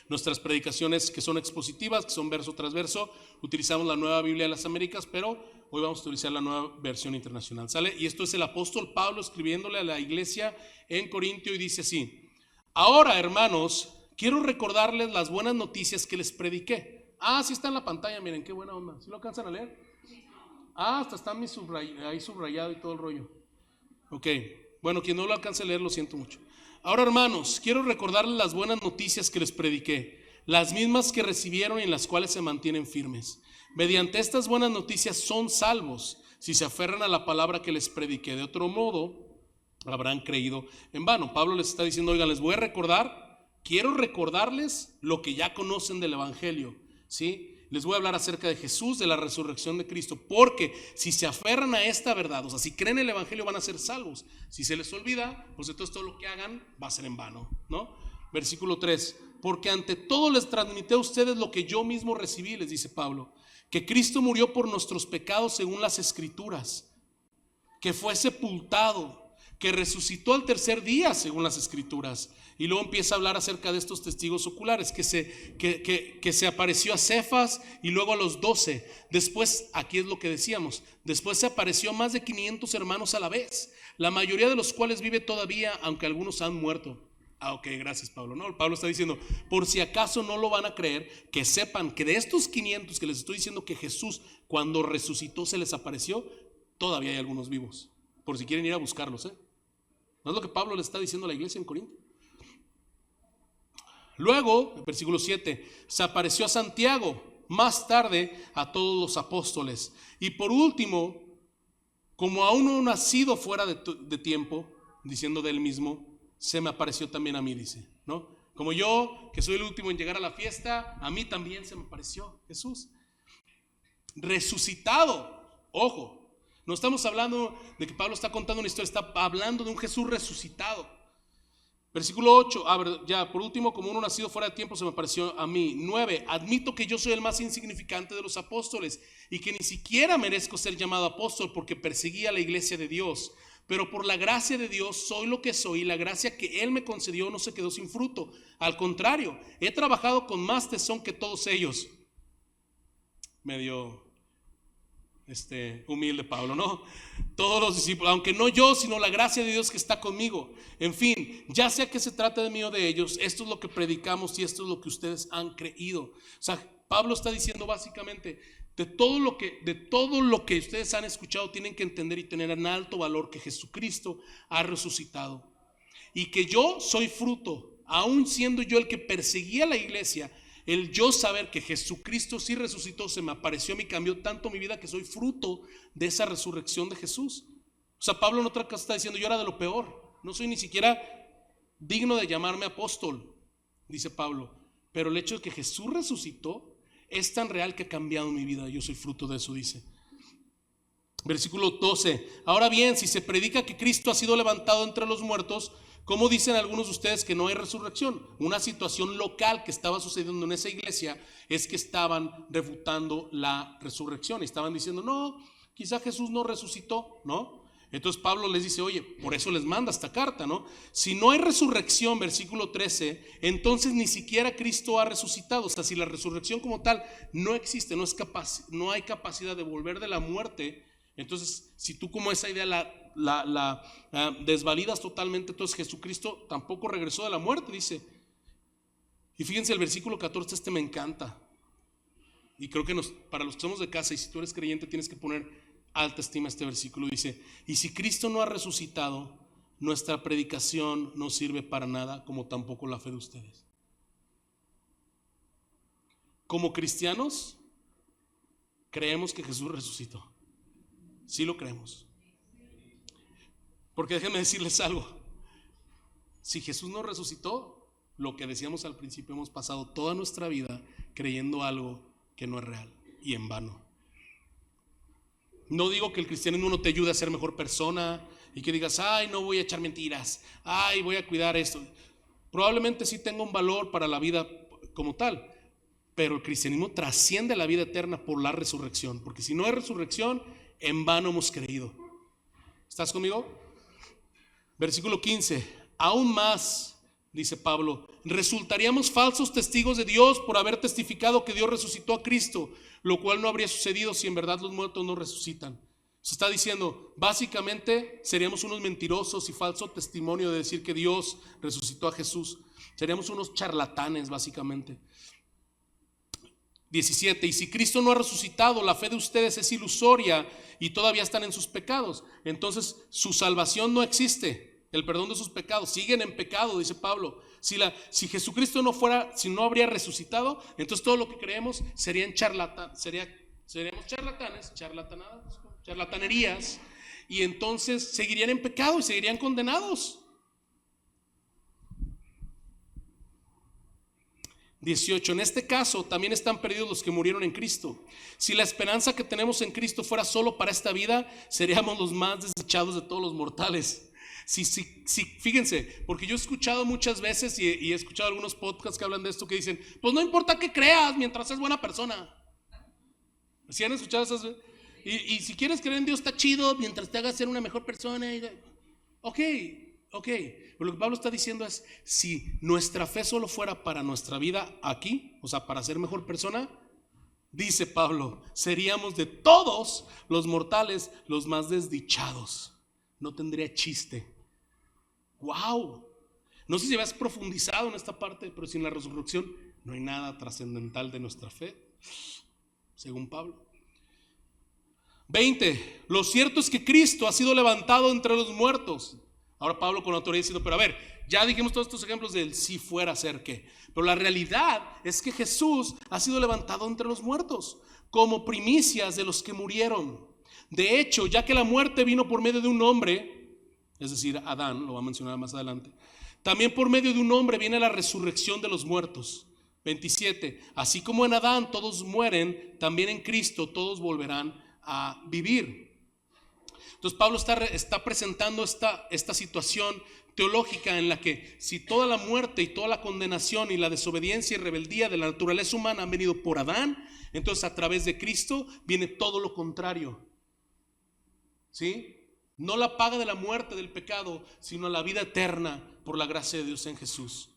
nuestras predicaciones que son expositivas, que son verso tras verso, utilizamos la nueva Biblia de las Américas, pero hoy vamos a utilizar la nueva versión internacional, ¿sale? Y esto es el apóstol Pablo escribiéndole a la iglesia en Corintio y dice así: ahora, hermanos, quiero recordarles las buenas noticias que les prediqué. Sí está en la pantalla, miren, qué buena onda. ¿Sí lo alcanzan a leer? Hasta está ahí subrayado y todo el rollo. Ok, bueno, quien no lo alcance a leer, lo siento mucho. Ahora, hermanos, quiero recordarles las buenas noticias que les prediqué, las mismas que recibieron y en las cuales se mantienen firmes. Mediante estas buenas noticias son salvos, si se aferran a la palabra que les prediqué. De otro modo, habrán creído en vano. Pablo les está diciendo, oigan, les voy a recordar quiero recordarles lo que ya conocen del Evangelio, ¿sí? Les voy a hablar acerca de Jesús, de la resurrección de Cristo, porque si se aferran a esta verdad, o sea, si creen en el Evangelio, van a ser salvos. Si se les olvida, pues entonces todo lo que hagan va a ser en vano, ¿no? Versículo 3, porque ante todo les transmití a ustedes lo que yo mismo recibí, les dice Pablo, que Cristo murió por nuestros pecados según las Escrituras, que fue sepultado, que resucitó al tercer día según las Escrituras. Y luego empieza a hablar acerca de estos testigos oculares, que se apareció a Cefas y luego a los 12. Después, aquí es lo que decíamos, después se apareció a más de 500 hermanos a la vez, la mayoría de los cuales vive todavía, aunque algunos han muerto. Ok, gracias Pablo. No, Pablo está diciendo, por si acaso no lo van a creer, que sepan que de estos 500 que les estoy diciendo que Jesús cuando resucitó se les apareció, todavía hay algunos vivos, por si quieren ir a buscarlos, ¿no es lo que Pablo le está diciendo a la iglesia en Corinto? Luego, en versículo 7, se apareció a Santiago, más tarde a todos los apóstoles. Y por último, como aún no nacido fuera de tiempo, diciendo de él mismo, se me apareció también a mí, dice, ¿no? Como yo, que soy el último en llegar a la fiesta, a mí también se me apareció Jesús. Resucitado, ojo, no estamos hablando de que Pablo está contando una historia, está hablando de un Jesús resucitado. Versículo 8, ya por último, como uno nacido fuera de tiempo se me apareció a mí. 9, admito que yo soy el más insignificante de los apóstoles y que ni siquiera merezco ser llamado apóstol porque perseguí a la iglesia de Dios. Pero por la gracia de Dios soy lo que soy y la gracia que Él me concedió no se quedó sin fruto. Al contrario, he trabajado con más tesón que todos ellos. Medio humilde Pablo, ¿no? Todos los discípulos, aunque no yo, sino la gracia de Dios que está conmigo. En fin, ya sea que se trate de mí o de ellos, esto es lo que predicamos y esto es lo que ustedes han creído. O sea, Pablo está diciendo básicamente, de todo lo que ustedes han escuchado, tienen que entender y tener en alto valor que Jesucristo ha resucitado. Y que yo soy fruto, aún siendo yo el que perseguía la iglesia. El yo saber que Jesucristo sí resucitó, se me apareció a mí, cambió tanto mi vida que soy fruto de esa resurrección de Jesús. O sea, Pablo en otra cosa está diciendo, yo era de lo peor, no soy ni siquiera digno de llamarme apóstol, dice Pablo, pero el hecho de que Jesús resucitó es tan real que ha cambiado mi vida, yo soy fruto de eso, dice. Versículo 12, ahora bien, si se predica que Cristo ha sido levantado entre los muertos, ¿cómo dicen algunos de ustedes que no hay resurrección? Una situación local que estaba sucediendo en esa iglesia es que estaban refutando la resurrección y estaban diciendo, no, quizá Jesús no resucitó, ¿no? Entonces Pablo les dice, oye, por eso les manda esta carta, ¿no? Si no hay resurrección, versículo 13, entonces ni siquiera Cristo ha resucitado. O sea, si la resurrección como tal no existe, no hay capacidad de volver de la muerte, entonces si tú como esa idea la desvalidas totalmente, entonces Jesucristo tampoco regresó de la muerte, dice. Y fíjense el versículo 14, me encanta. Y creo que para los que somos de casa, y si tú eres creyente, tienes que poner alta estima este versículo. Dice, y si Cristo no ha resucitado, nuestra predicación no sirve para nada, como tampoco la fe de ustedes. Como cristianos, creemos que Jesús resucitó. Sí lo creemos. Porque déjenme decirles algo. Si Jesús no resucitó, lo que decíamos al principio, hemos pasado toda nuestra vida creyendo algo que no es real y en vano. No digo que el cristianismo no te ayude a ser mejor persona y que digas, ay, no voy a echar mentiras, ay, voy a cuidar esto. Probablemente sí tenga un valor para la vida como tal, pero el cristianismo trasciende la vida eterna por la resurrección, porque si no hay resurrección, en vano hemos creído. ¿Estás conmigo? Versículo 15, aún más, dice Pablo, resultaríamos falsos testigos de Dios por haber testificado que Dios resucitó a Cristo, lo cual no habría sucedido si en verdad los muertos no resucitan. Se está diciendo, básicamente seríamos unos mentirosos y falso testimonio de decir que Dios resucitó a Jesús. Seríamos unos charlatanes, básicamente. 17, y si Cristo no ha resucitado, la fe de ustedes es ilusoria y todavía están en sus pecados. Entonces su salvación no existe, el perdón de sus pecados, siguen en pecado, dice Pablo. Si Jesucristo si no habría resucitado, entonces todo lo que creemos seríamos charlatanes, charlatanerías, y entonces seguirían en pecado y seguirían condenados. 18. En este caso también están perdidos los que murieron en Cristo. Si la esperanza que tenemos en Cristo fuera solo para esta vida, seríamos los más desechados de todos los mortales. Sí, fíjense, porque yo he escuchado muchas veces y he escuchado algunos podcasts que hablan de esto, que dicen, pues no importa que creas mientras seas buena persona. ¿Sí han escuchado esas? Y si quieres creer en Dios está chido mientras te hagas ser una mejor persona. Ok. Pero lo que Pablo está diciendo es, si nuestra fe solo fuera para nuestra vida aquí, o sea, para ser mejor persona, dice Pablo, seríamos de todos los mortales los más desdichados. No tendría chiste. ¡Wow! No sé si habías profundizado en esta parte, pero sin la resurrección no hay nada trascendental de nuestra fe, según Pablo. 20. Lo cierto es que Cristo ha sido levantado entre los muertos. Ahora Pablo con autoridad diciendo, pero a ver, ya dijimos todos estos ejemplos del si fuera a ser qué. Pero la realidad es que Jesús ha sido levantado entre los muertos, como primicias de los que murieron. De hecho, ya que la muerte vino por medio de un hombre, es decir, Adán, lo va a mencionar más adelante, también por medio de un hombre viene la resurrección de los muertos. 27. Así como en Adán todos mueren, también en Cristo todos volverán a vivir. Entonces Pablo está presentando esta situación teológica en la que si toda la muerte y toda la condenación y la desobediencia y rebeldía de la naturaleza humana han venido por Adán, entonces a través de Cristo viene todo lo contrario. ¿Sí? No la paga de la muerte del pecado, sino la vida eterna por la gracia de Dios en Jesús.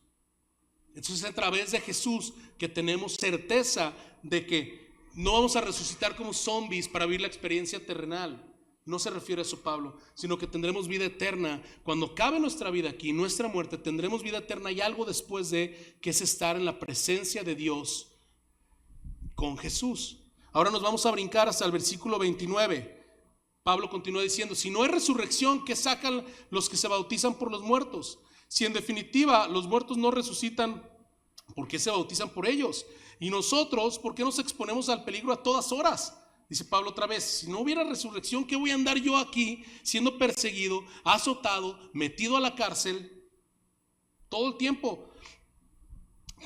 Entonces a través de Jesús que tenemos certeza de que no vamos a resucitar como zombies para vivir la experiencia terrenal. No se refiere a eso Pablo, sino que tendremos vida eterna. Cuando acabe nuestra vida aquí, nuestra muerte, tendremos vida eterna y algo después de, que es estar en la presencia de Dios con Jesús. Ahora nos vamos a brincar hasta el versículo 29. Pablo continúa diciendo, si no hay resurrección, ¿qué sacan los que se bautizan por los muertos? Si en definitiva los muertos no resucitan, ¿por qué se bautizan por ellos? Y nosotros, ¿por qué nos exponemos al peligro a todas horas? Dice Pablo otra vez, si no hubiera resurrección, ¿qué voy a andar yo aquí siendo perseguido, azotado, metido a la cárcel todo el tiempo?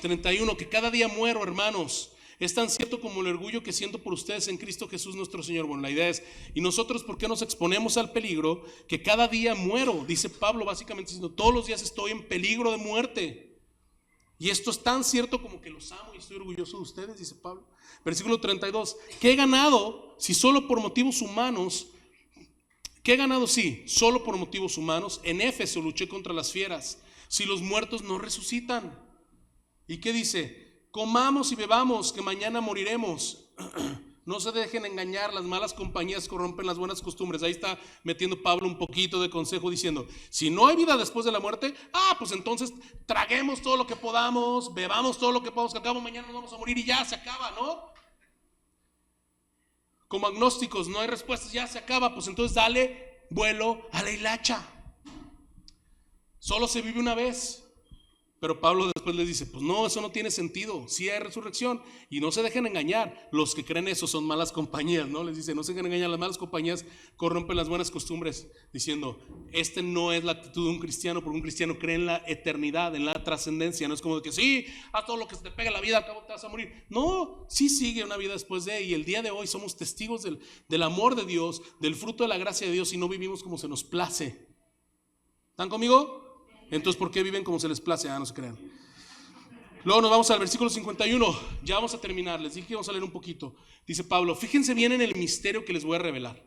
31, que cada día muero, hermanos. Es tan cierto como el orgullo que siento por ustedes en Cristo Jesús nuestro Señor. Bueno, la idea es, ¿y nosotros por qué nos exponemos al peligro? Que cada día muero, dice Pablo básicamente diciendo, todos los días estoy en peligro de muerte. Y esto es tan cierto como que los amo y estoy orgulloso de ustedes, dice Pablo. Versículo 32, ¿qué he ganado si solo por motivos humanos? ¿Qué he ganado si solo por motivos humanos? En Éfeso luché contra las fieras, si los muertos no resucitan. ¿Y qué dice? Comamos y bebamos, que mañana moriremos. No se dejen engañar, las malas compañías corrompen las buenas costumbres. Ahí está metiendo Pablo un poquito de consejo diciendo, si no hay vida después de la muerte, pues entonces traguemos todo lo que podamos, bebamos todo lo que podamos, que al cabo mañana nos vamos a morir y ya se acaba, ¿no? Como agnósticos, no hay respuestas, ya se acaba, pues entonces dale vuelo a la hilacha. Solo se vive una vez. Pero Pablo después les dice, pues no, eso no tiene sentido, sí hay resurrección y no se dejen engañar, los que creen eso son malas compañías, ¿no? Les dice, no se dejen engañar, las malas compañías corrompen las buenas costumbres, diciendo, no es la actitud de un cristiano, porque un cristiano cree en la eternidad, en la trascendencia, no es como de que sí, haz todo lo que se te pegue la vida, al cabo te vas a morir. No, sí sigue una vida después de, y el día de hoy somos testigos del amor de Dios, del fruto de la gracia de Dios y no vivimos como se nos place. ¿Están conmigo? Entonces, ¿por qué viven como se les place? No se crean. Luego nos vamos al versículo 51. Ya vamos a terminar. Les dije que vamos a leer un poquito. Dice Pablo, fíjense bien en el misterio que les voy a revelar.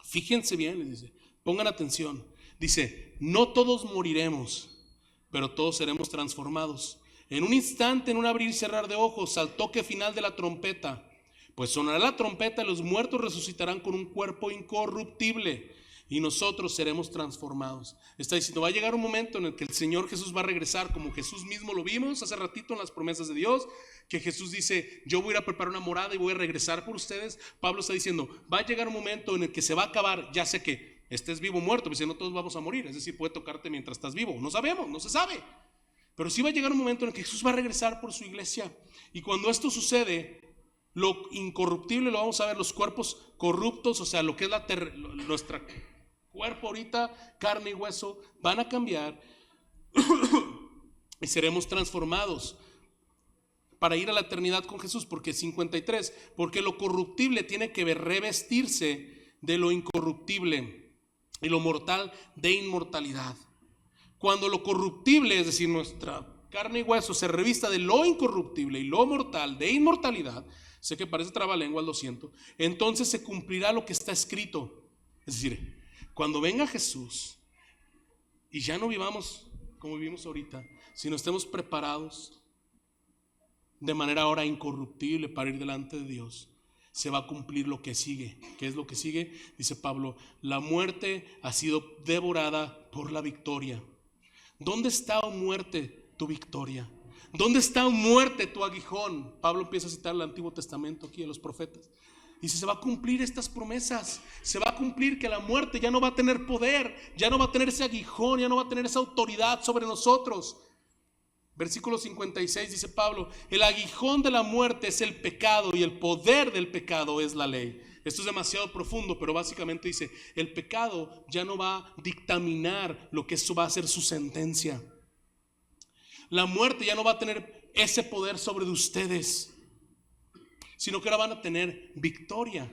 Fíjense bien, les dice. Pongan atención. Dice, no todos moriremos, pero todos seremos transformados. En un instante, en un abrir y cerrar de ojos, al toque final de la trompeta. Pues sonará la trompeta y los muertos resucitarán con un cuerpo incorruptible. Y nosotros seremos transformados. Está diciendo, va a llegar un momento en el que el Señor Jesús va a regresar, como Jesús mismo lo vimos hace ratito en las promesas de Dios, que Jesús dice, yo voy a ir a preparar una morada y voy a regresar por ustedes. Pablo está diciendo, va a llegar un momento en el que se va a acabar, ya sé que estés vivo o muerto, porque no todos vamos a morir, es decir, puede tocarte mientras estás vivo, no sabemos, no se sabe. Pero sí va a llegar un momento en el que Jesús va a regresar por su iglesia. Y cuando esto sucede, lo incorruptible lo vamos a ver, los cuerpos corruptos, o sea, lo que es nuestra cuerpo ahorita, carne y hueso, van a cambiar y seremos transformados. para ir a la eternidad con Jesús. Porque 53, porque lo corruptible tiene que revestirse de lo incorruptible y lo mortal de inmortalidad. Cuando lo corruptible, es decir, nuestra carne y hueso, se revista de lo incorruptible y lo mortal de inmortalidad, sé que parece trabalenguas, lo siento, entonces se cumplirá lo que está escrito. Es decir, cuando venga Jesús y ya no vivamos como vivimos ahorita, sino estemos preparados de manera ahora incorruptible para ir delante de Dios, se va a cumplir lo que sigue. ¿Qué es lo que sigue? Dice Pablo, la muerte ha sido devorada por la victoria. ¿Dónde está, oh muerte, tu victoria? ¿Dónde está, oh muerte, tu aguijón? Pablo empieza a citar el Antiguo Testamento aquí, a los profetas. Dice, se va a cumplir estas promesas. Se va a cumplir que la muerte ya no va a tener poder, ya no va a tener ese aguijón, ya no va a tener esa autoridad sobre nosotros. Versículo 56 dice Pablo, el aguijón de la muerte es el pecado y el poder del pecado es la ley. Esto es demasiado profundo, pero básicamente dice, el pecado ya no va a dictaminar lo que eso va a ser su sentencia. La muerte ya no va a tener ese poder sobre ustedes, sino que ahora van a tener victoria,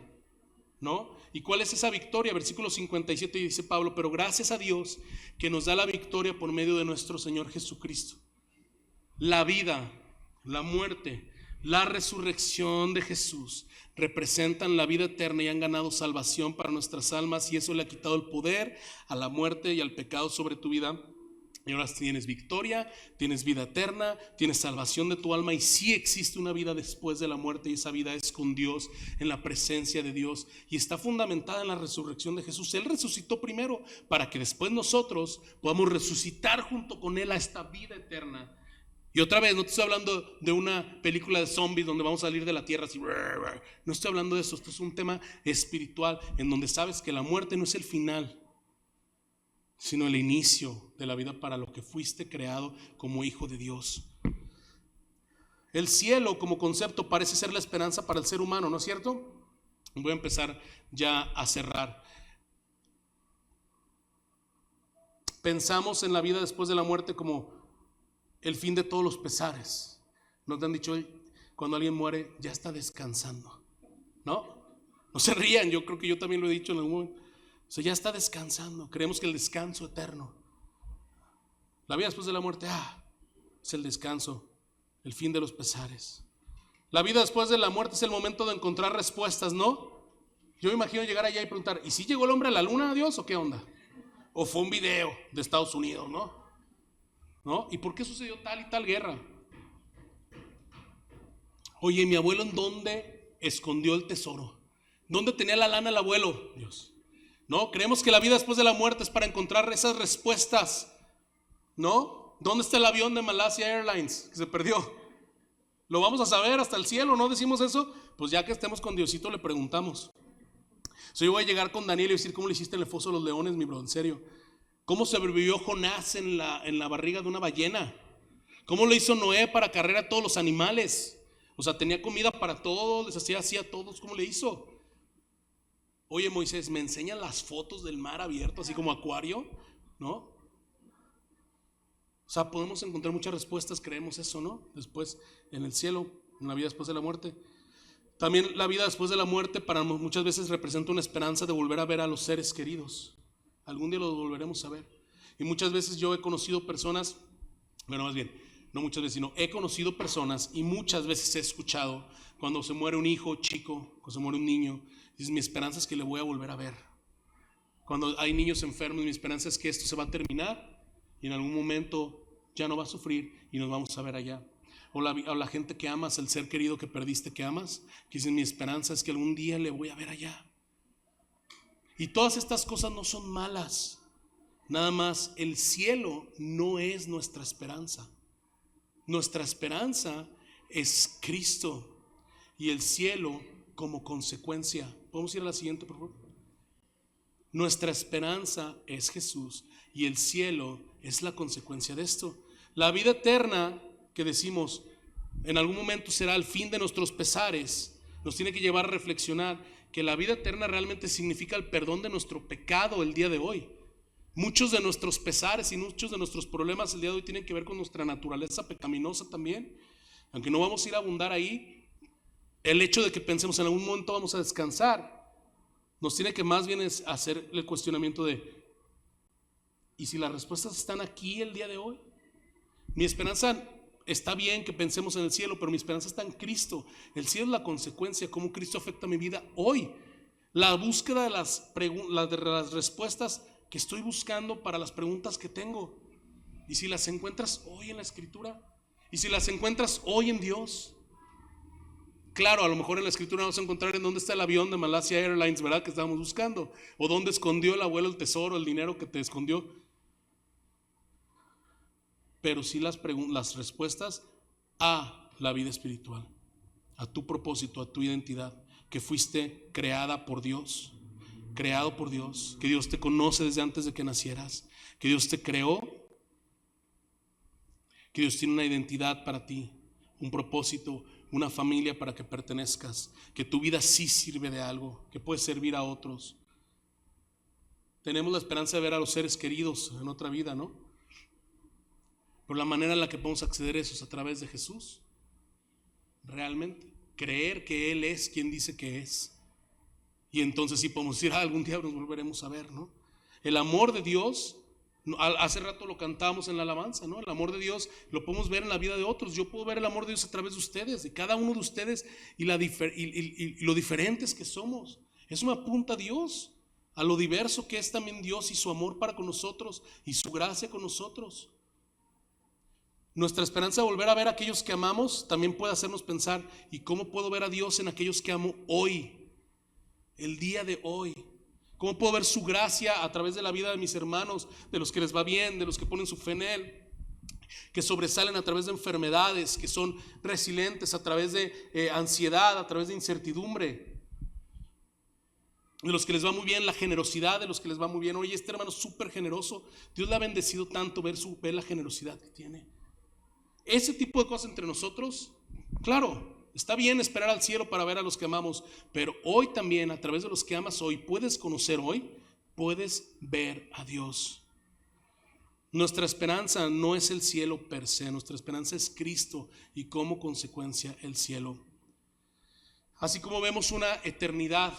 ¿no? ¿Y cuál es esa victoria? Versículo 57 dice Pablo, pero gracias a Dios que nos da la victoria por medio de nuestro Señor Jesucristo. La vida, la muerte, la resurrección de Jesús representan la vida eterna y han ganado salvación para nuestras almas, y eso le ha quitado el poder a la muerte y al pecado sobre tu vida. Y ahora tienes victoria, tienes vida eterna, tienes salvación de tu alma, y sí existe una vida después de la muerte, y esa vida es con Dios, en la presencia de Dios, y está fundamentada en la resurrección de Jesús. Él resucitó primero para que después nosotros podamos resucitar junto con Él a esta vida eterna. Y otra vez, no te estoy hablando de una película de zombies donde vamos a salir de la tierra así. No estoy hablando de eso. Esto es un tema espiritual en donde sabes que la muerte no es el final, sino el inicio de la vida para lo que fuiste creado como hijo de Dios. El cielo como concepto parece ser la esperanza para el ser humano, ¿no es cierto? Voy a empezar ya a cerrar. Pensamos en la vida después de la muerte como el fin de todos los pesares. ¿No te han dicho cuando alguien muere ya está descansando? ¿No? No se rían, yo creo que yo también lo he dicho en algún momento. O sea, ya está descansando. Creemos que el descanso eterno, la vida después de la muerte, es el descanso, el fin de los pesares. La vida después de la muerte es el momento de encontrar respuestas, ¿no? Yo me imagino llegar allá y preguntar, ¿y si llegó el hombre a la luna, Dios, o qué onda? O fue un video de Estados Unidos, ¿no? ¿Y por qué sucedió tal y tal guerra? Oye, mi abuelo, ¿en dónde escondió el tesoro? ¿Dónde tenía la lana el abuelo? Dios. No, creemos que la vida después de la muerte es para encontrar esas respuestas, ¿no? ¿Dónde está el avión de Malaysia Airlines que se perdió? Lo vamos a saber hasta el cielo, ¿no decimos eso? Pues ya que estemos con Diosito le preguntamos. Yo voy a llegar con Daniel y decir, ¿cómo le hiciste en el foso de los leones, mi bro? En serio. ¿Cómo sobrevivió Jonás en la barriga de una ballena? ¿Cómo lo hizo Noé para cargar a todos los animales? O sea, tenía comida para todos, les hacía así a todos. ¿Cómo le hizo? Oye, Moisés, ¿me enseñan las fotos del mar abierto, así como acuario? ¿No? O sea, podemos encontrar muchas respuestas, creemos eso, ¿no? Después, en el cielo, en la vida después de la muerte. También la vida después de la muerte para muchas veces representa una esperanza de volver a ver a los seres queridos. Algún día los volveremos a ver. Y muchas veces yo he conocido personas, bueno, más bien, no muchas veces, sino he conocido personas y muchas veces he escuchado cuando se muere un hijo chico, cuando se muere un niño, dices, mi esperanza es que le voy a volver a ver. Cuando hay niños enfermos, mi esperanza es que esto se va a terminar y en algún momento ya no va a sufrir y nos vamos a ver allá. O la gente que amas, el ser querido que perdiste que amas, que dicen, mi esperanza es que algún día le voy a ver allá. Y todas estas cosas no son malas. Nada más el cielo no es nuestra esperanza. Nuestra esperanza es Cristo y el cielo como consecuencia. ¿Podemos ir a la siguiente, por favor? Nuestra esperanza es Jesús y el cielo es la consecuencia de esto. La vida eterna que decimos en algún momento será el fin de nuestros pesares, nos tiene que llevar a reflexionar que la vida eterna realmente significa el perdón de nuestro pecado el día de hoy. Muchos de nuestros pesares y muchos de nuestros problemas el día de hoy tienen que ver con nuestra naturaleza pecaminosa también. Aunque no vamos a ir a abundar ahí, el hecho de que pensemos en algún momento vamos a descansar, nos tiene que más bien es hacer el cuestionamiento de, ¿y si las respuestas están aquí el día de hoy? Mi esperanza, está bien que pensemos en el cielo, pero mi esperanza está en Cristo. El cielo es la consecuencia, cómo Cristo afecta mi vida hoy. La búsqueda de las respuestas que estoy buscando para las preguntas que tengo. Y si las encuentras hoy en la Escritura, y si las encuentras hoy en Dios. Claro, a lo mejor en la Escritura vamos a encontrar en dónde está el avión de Malaysia Airlines, ¿verdad? Que estábamos buscando. O dónde escondió el abuelo el tesoro, el dinero que te escondió. Pero sí las respuestas a la vida espiritual, a tu propósito, a tu identidad, que fuiste creada por Dios, creado por Dios, que Dios te conoce desde antes de que nacieras, que Dios te creó, que Dios tiene una identidad para ti, un propósito, una familia para que pertenezcas, que tu vida sí sirve de algo, que puedes servir a otros. Tenemos la esperanza de ver a los seres queridos en otra vida, ¿no? Pero la manera en la que podemos acceder a eso es a través de Jesús. Realmente, creer que Él es quien dice que es. Y entonces sí podemos decir, algún día nos volveremos a ver, ¿no? El amor de Dios, hace rato lo cantamos en la alabanza, ¿no? El amor de Dios lo podemos ver en la vida de otros. Yo puedo ver el amor de Dios a través de ustedes, de cada uno de ustedes, y lo diferentes que somos. Eso me apunta a Dios, a lo diverso que es también Dios y su amor para con nosotros y su gracia con nosotros. Nuestra esperanza de volver a ver a aquellos que amamos también puede hacernos pensar, ¿y cómo puedo ver a Dios en aquellos que amo hoy? El día de hoy. ¿Cómo puedo ver su gracia a través de la vida de mis hermanos, de los que les va bien, de los que ponen su fe en Él, que sobresalen a través de enfermedades, que son resilientes a través de ansiedad, a través de incertidumbre, de los que les va muy bien, la generosidad de los que les va muy bien? Oye, este hermano es súper generoso, Dios le ha bendecido tanto ver la generosidad que tiene. Ese tipo de cosas entre nosotros, claro, está bien esperar al cielo para ver a los que amamos, pero hoy también, a través de los que amas hoy, puedes conocer hoy, puedes ver a Dios. Nuestra esperanza no es el cielo per se, nuestra esperanza es Cristo y como consecuencia el cielo. Así como vemos una eternidad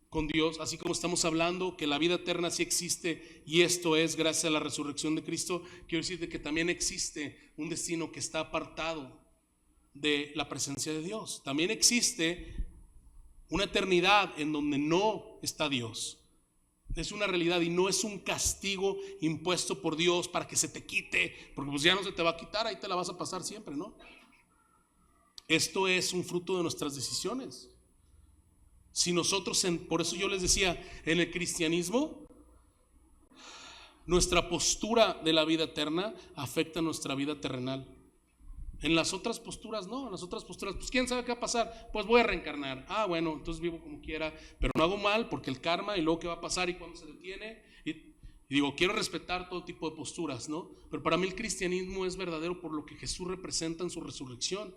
con Dios, así como estamos hablando que la vida eterna sí existe y esto es gracias a la resurrección de Cristo, quiero decirte que también existe un destino que está apartado de la presencia de Dios. También existe una eternidad en donde no está Dios. Es una realidad y no es un castigo impuesto por Dios para que se te quite, porque pues ya no se te va a quitar, ahí te la vas a pasar siempre, ¿no? Esto es un fruto de nuestras decisiones. Si nosotros, por eso yo les decía, en el cristianismo, nuestra postura de la vida eterna afecta nuestra vida terrenal. En las otras posturas no, en las otras posturas, pues quién sabe qué va a pasar, pues voy a reencarnar. Ah, bueno, entonces vivo como quiera, pero no hago mal porque el karma y luego qué va a pasar y cuándo se detiene. Y digo, quiero respetar todo tipo de posturas, ¿no? Pero para mí el cristianismo es verdadero por lo que Jesús representa en su resurrección.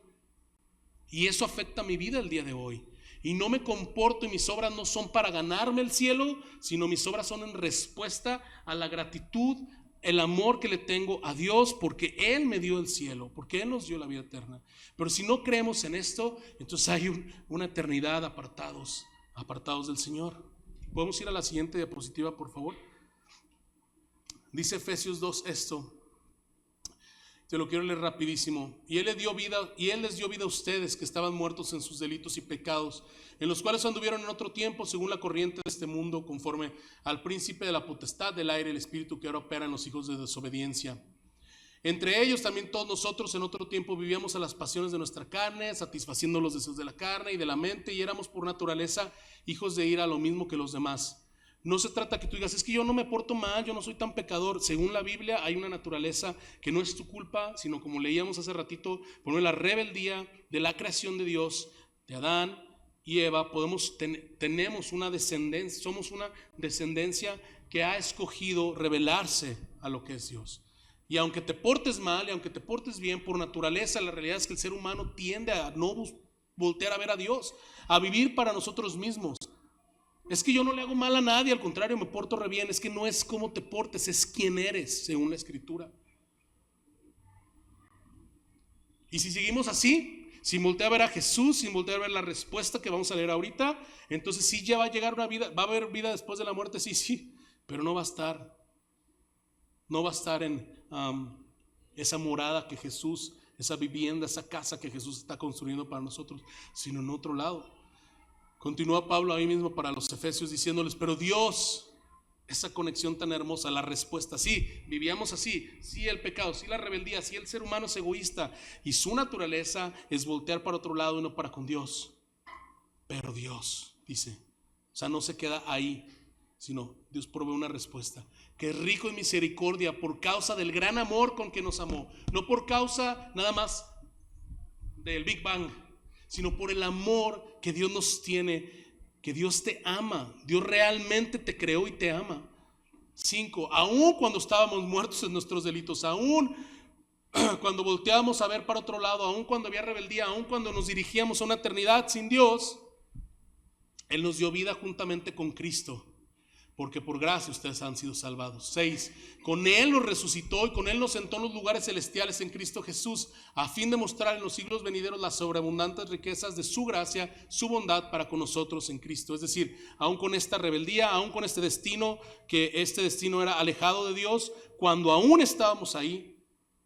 Y eso afecta mi vida el día de hoy. Y no me comporto y mis obras no son para ganarme el cielo, sino mis obras son en respuesta a la gratitud, el amor que le tengo a Dios porque Él me dio el cielo, porque Él nos dio la vida eterna. Pero si no creemos en esto, entonces hay una eternidad apartados del Señor. ¿Podemos ir a la siguiente diapositiva, por favor? Dice Efesios 2 esto. Te lo quiero leer rapidísimo. Y Él les dio vida a ustedes que estaban muertos en sus delitos y pecados, en los cuales anduvieron en otro tiempo según la corriente de este mundo, conforme al príncipe de la potestad del aire, el espíritu que ahora opera en los hijos de desobediencia. Entre ellos también todos nosotros en otro tiempo vivíamos a las pasiones de nuestra carne, satisfaciendo los deseos de la carne y de la mente, y éramos por naturaleza hijos de ira, lo mismo que los demás. No se trata que tú digas, es que yo no me porto mal, yo no soy tan pecador. Según la Biblia hay una naturaleza que no es tu culpa, sino como leíamos hace ratito, por la rebeldía de la creación de Dios, de Adán y Eva, tenemos una descendencia, somos una descendencia que ha escogido rebelarse a lo que es Dios. Y aunque te portes mal y aunque te portes bien, por naturaleza la realidad es que el ser humano tiende a no voltear a ver a Dios, a vivir para nosotros mismos. Es que yo no le hago mal a nadie, al contrario, me porto re bien. Es que no es cómo te portes, es quién eres, según la Escritura. Y si seguimos así, sin voltear a ver a Jesús, sin voltear a ver la respuesta que vamos a leer ahorita, entonces sí ya va a llegar una vida, va a haber vida después de la muerte, sí, pero no va a estar en esa morada que Jesús, esa vivienda, esa casa que Jesús está construyendo para nosotros, sino en otro lado. Continúa Pablo ahí mismo para los Efesios diciéndoles, pero Dios, esa conexión tan hermosa, la respuesta, sí, vivíamos así, sí el pecado, sí la rebeldía, sí el ser humano es egoísta y su naturaleza es voltear para otro lado y no para con Dios. Pero Dios, dice, o sea, no se queda ahí, sino Dios provee una respuesta, que es rico en misericordia por causa del gran amor con que nos amó, no por causa nada más del Big Bang, sino por el amor que Dios nos tiene, que Dios te ama, Dios realmente te creó y te ama. 5, aún cuando estábamos muertos en nuestros delitos, aún cuando volteábamos a ver para otro lado, aún cuando había rebeldía, aún cuando nos dirigíamos a una eternidad sin Dios, Él nos dio vida juntamente con Cristo, porque por gracia ustedes han sido salvados. 6, con Él nos resucitó y con Él nos sentó en los lugares celestiales en Cristo Jesús, a fin de mostrar en los siglos venideros las sobreabundantes riquezas de su gracia, su bondad para con nosotros en Cristo. Es decir, aún con esta rebeldía, aún con este destino, que este destino era alejado de Dios, cuando aún estábamos ahí,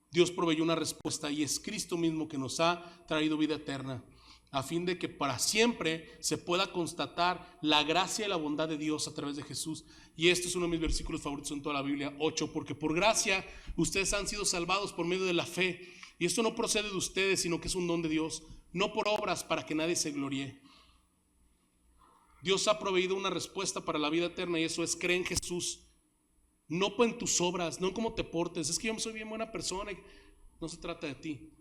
Dios proveyó una respuesta y es Cristo mismo que nos ha traído vida eterna, a fin de que para siempre se pueda constatar la gracia y la bondad de Dios a través de Jesús. Y este es uno de mis versículos favoritos en toda la Biblia, 8, porque por gracia ustedes han sido salvados por medio de la fe, y esto no procede de ustedes, sino que es un don de Dios, no por obras para que nadie se gloríe. Dios ha proveído una respuesta para la vida eterna y eso es cree en Jesús, no en tus obras, no en cómo te portes. Es que yo soy bien buena persona, no se trata de ti.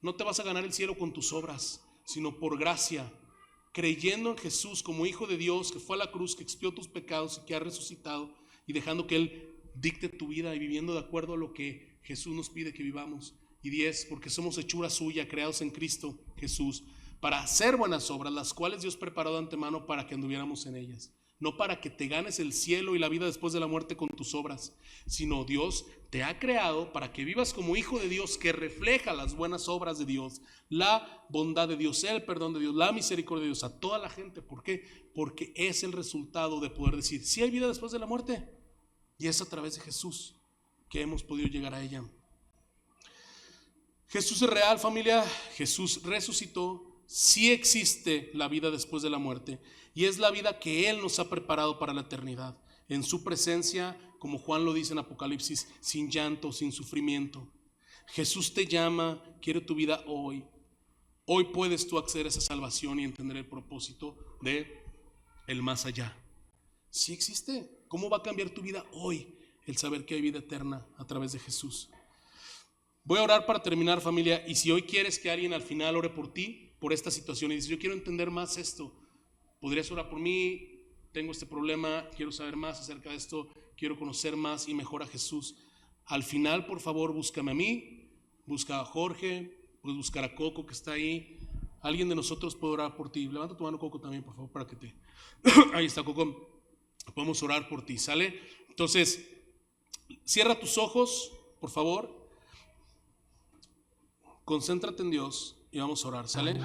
No te vas a ganar el cielo con tus obras, sino por gracia, creyendo en Jesús como Hijo de Dios, que fue a la cruz, que expió tus pecados y que ha resucitado, y dejando que Él dicte tu vida y viviendo de acuerdo a lo que Jesús nos pide que vivamos. Y 10, porque somos hechura suya, creados en Cristo Jesús, para hacer buenas obras, las cuales Dios preparó de antemano para que anduviéramos en ellas. No para que te ganes el cielo y la vida después de la muerte con tus obras, sino Dios te ha creado para que vivas como hijo de Dios, que refleja las buenas obras de Dios, la bondad de Dios, el perdón de Dios, la misericordia de Dios a toda la gente. ¿Por qué? Porque es el resultado de poder decir, sí hay vida después de la muerte, y es a través de Jesús que hemos podido llegar a ella. Jesús es real, familia. Jesús resucitó. Sí existe la vida después de la muerte y es la vida que Él nos ha preparado para la eternidad, en su presencia, como Juan lo dice en Apocalipsis, sin llanto, sin sufrimiento. Jesús te llama, quiere tu vida hoy. Hoy puedes tú acceder a esa salvación y entender el propósito de el más allá. Sí existe. ¿Cómo va a cambiar tu vida hoy el saber que hay vida eterna a través de Jesús? Voy a orar para terminar, familia, y si hoy quieres que alguien al final ore por ti, por esta situación, y dices, yo quiero entender más esto, podrías orar por mí, tengo este problema, quiero saber más acerca de esto, quiero conocer más y mejor a Jesús. Al final, por favor, búscame a mí, busca a Jorge, puedes buscar a Coco que está ahí, alguien de nosotros puede orar por ti. Levanta tu mano, Coco, también, por favor, para que te... Ahí está, Coco, podemos orar por ti, ¿sale? Entonces, cierra tus ojos, por favor, concéntrate en Dios y vamos a orar, ¿sale?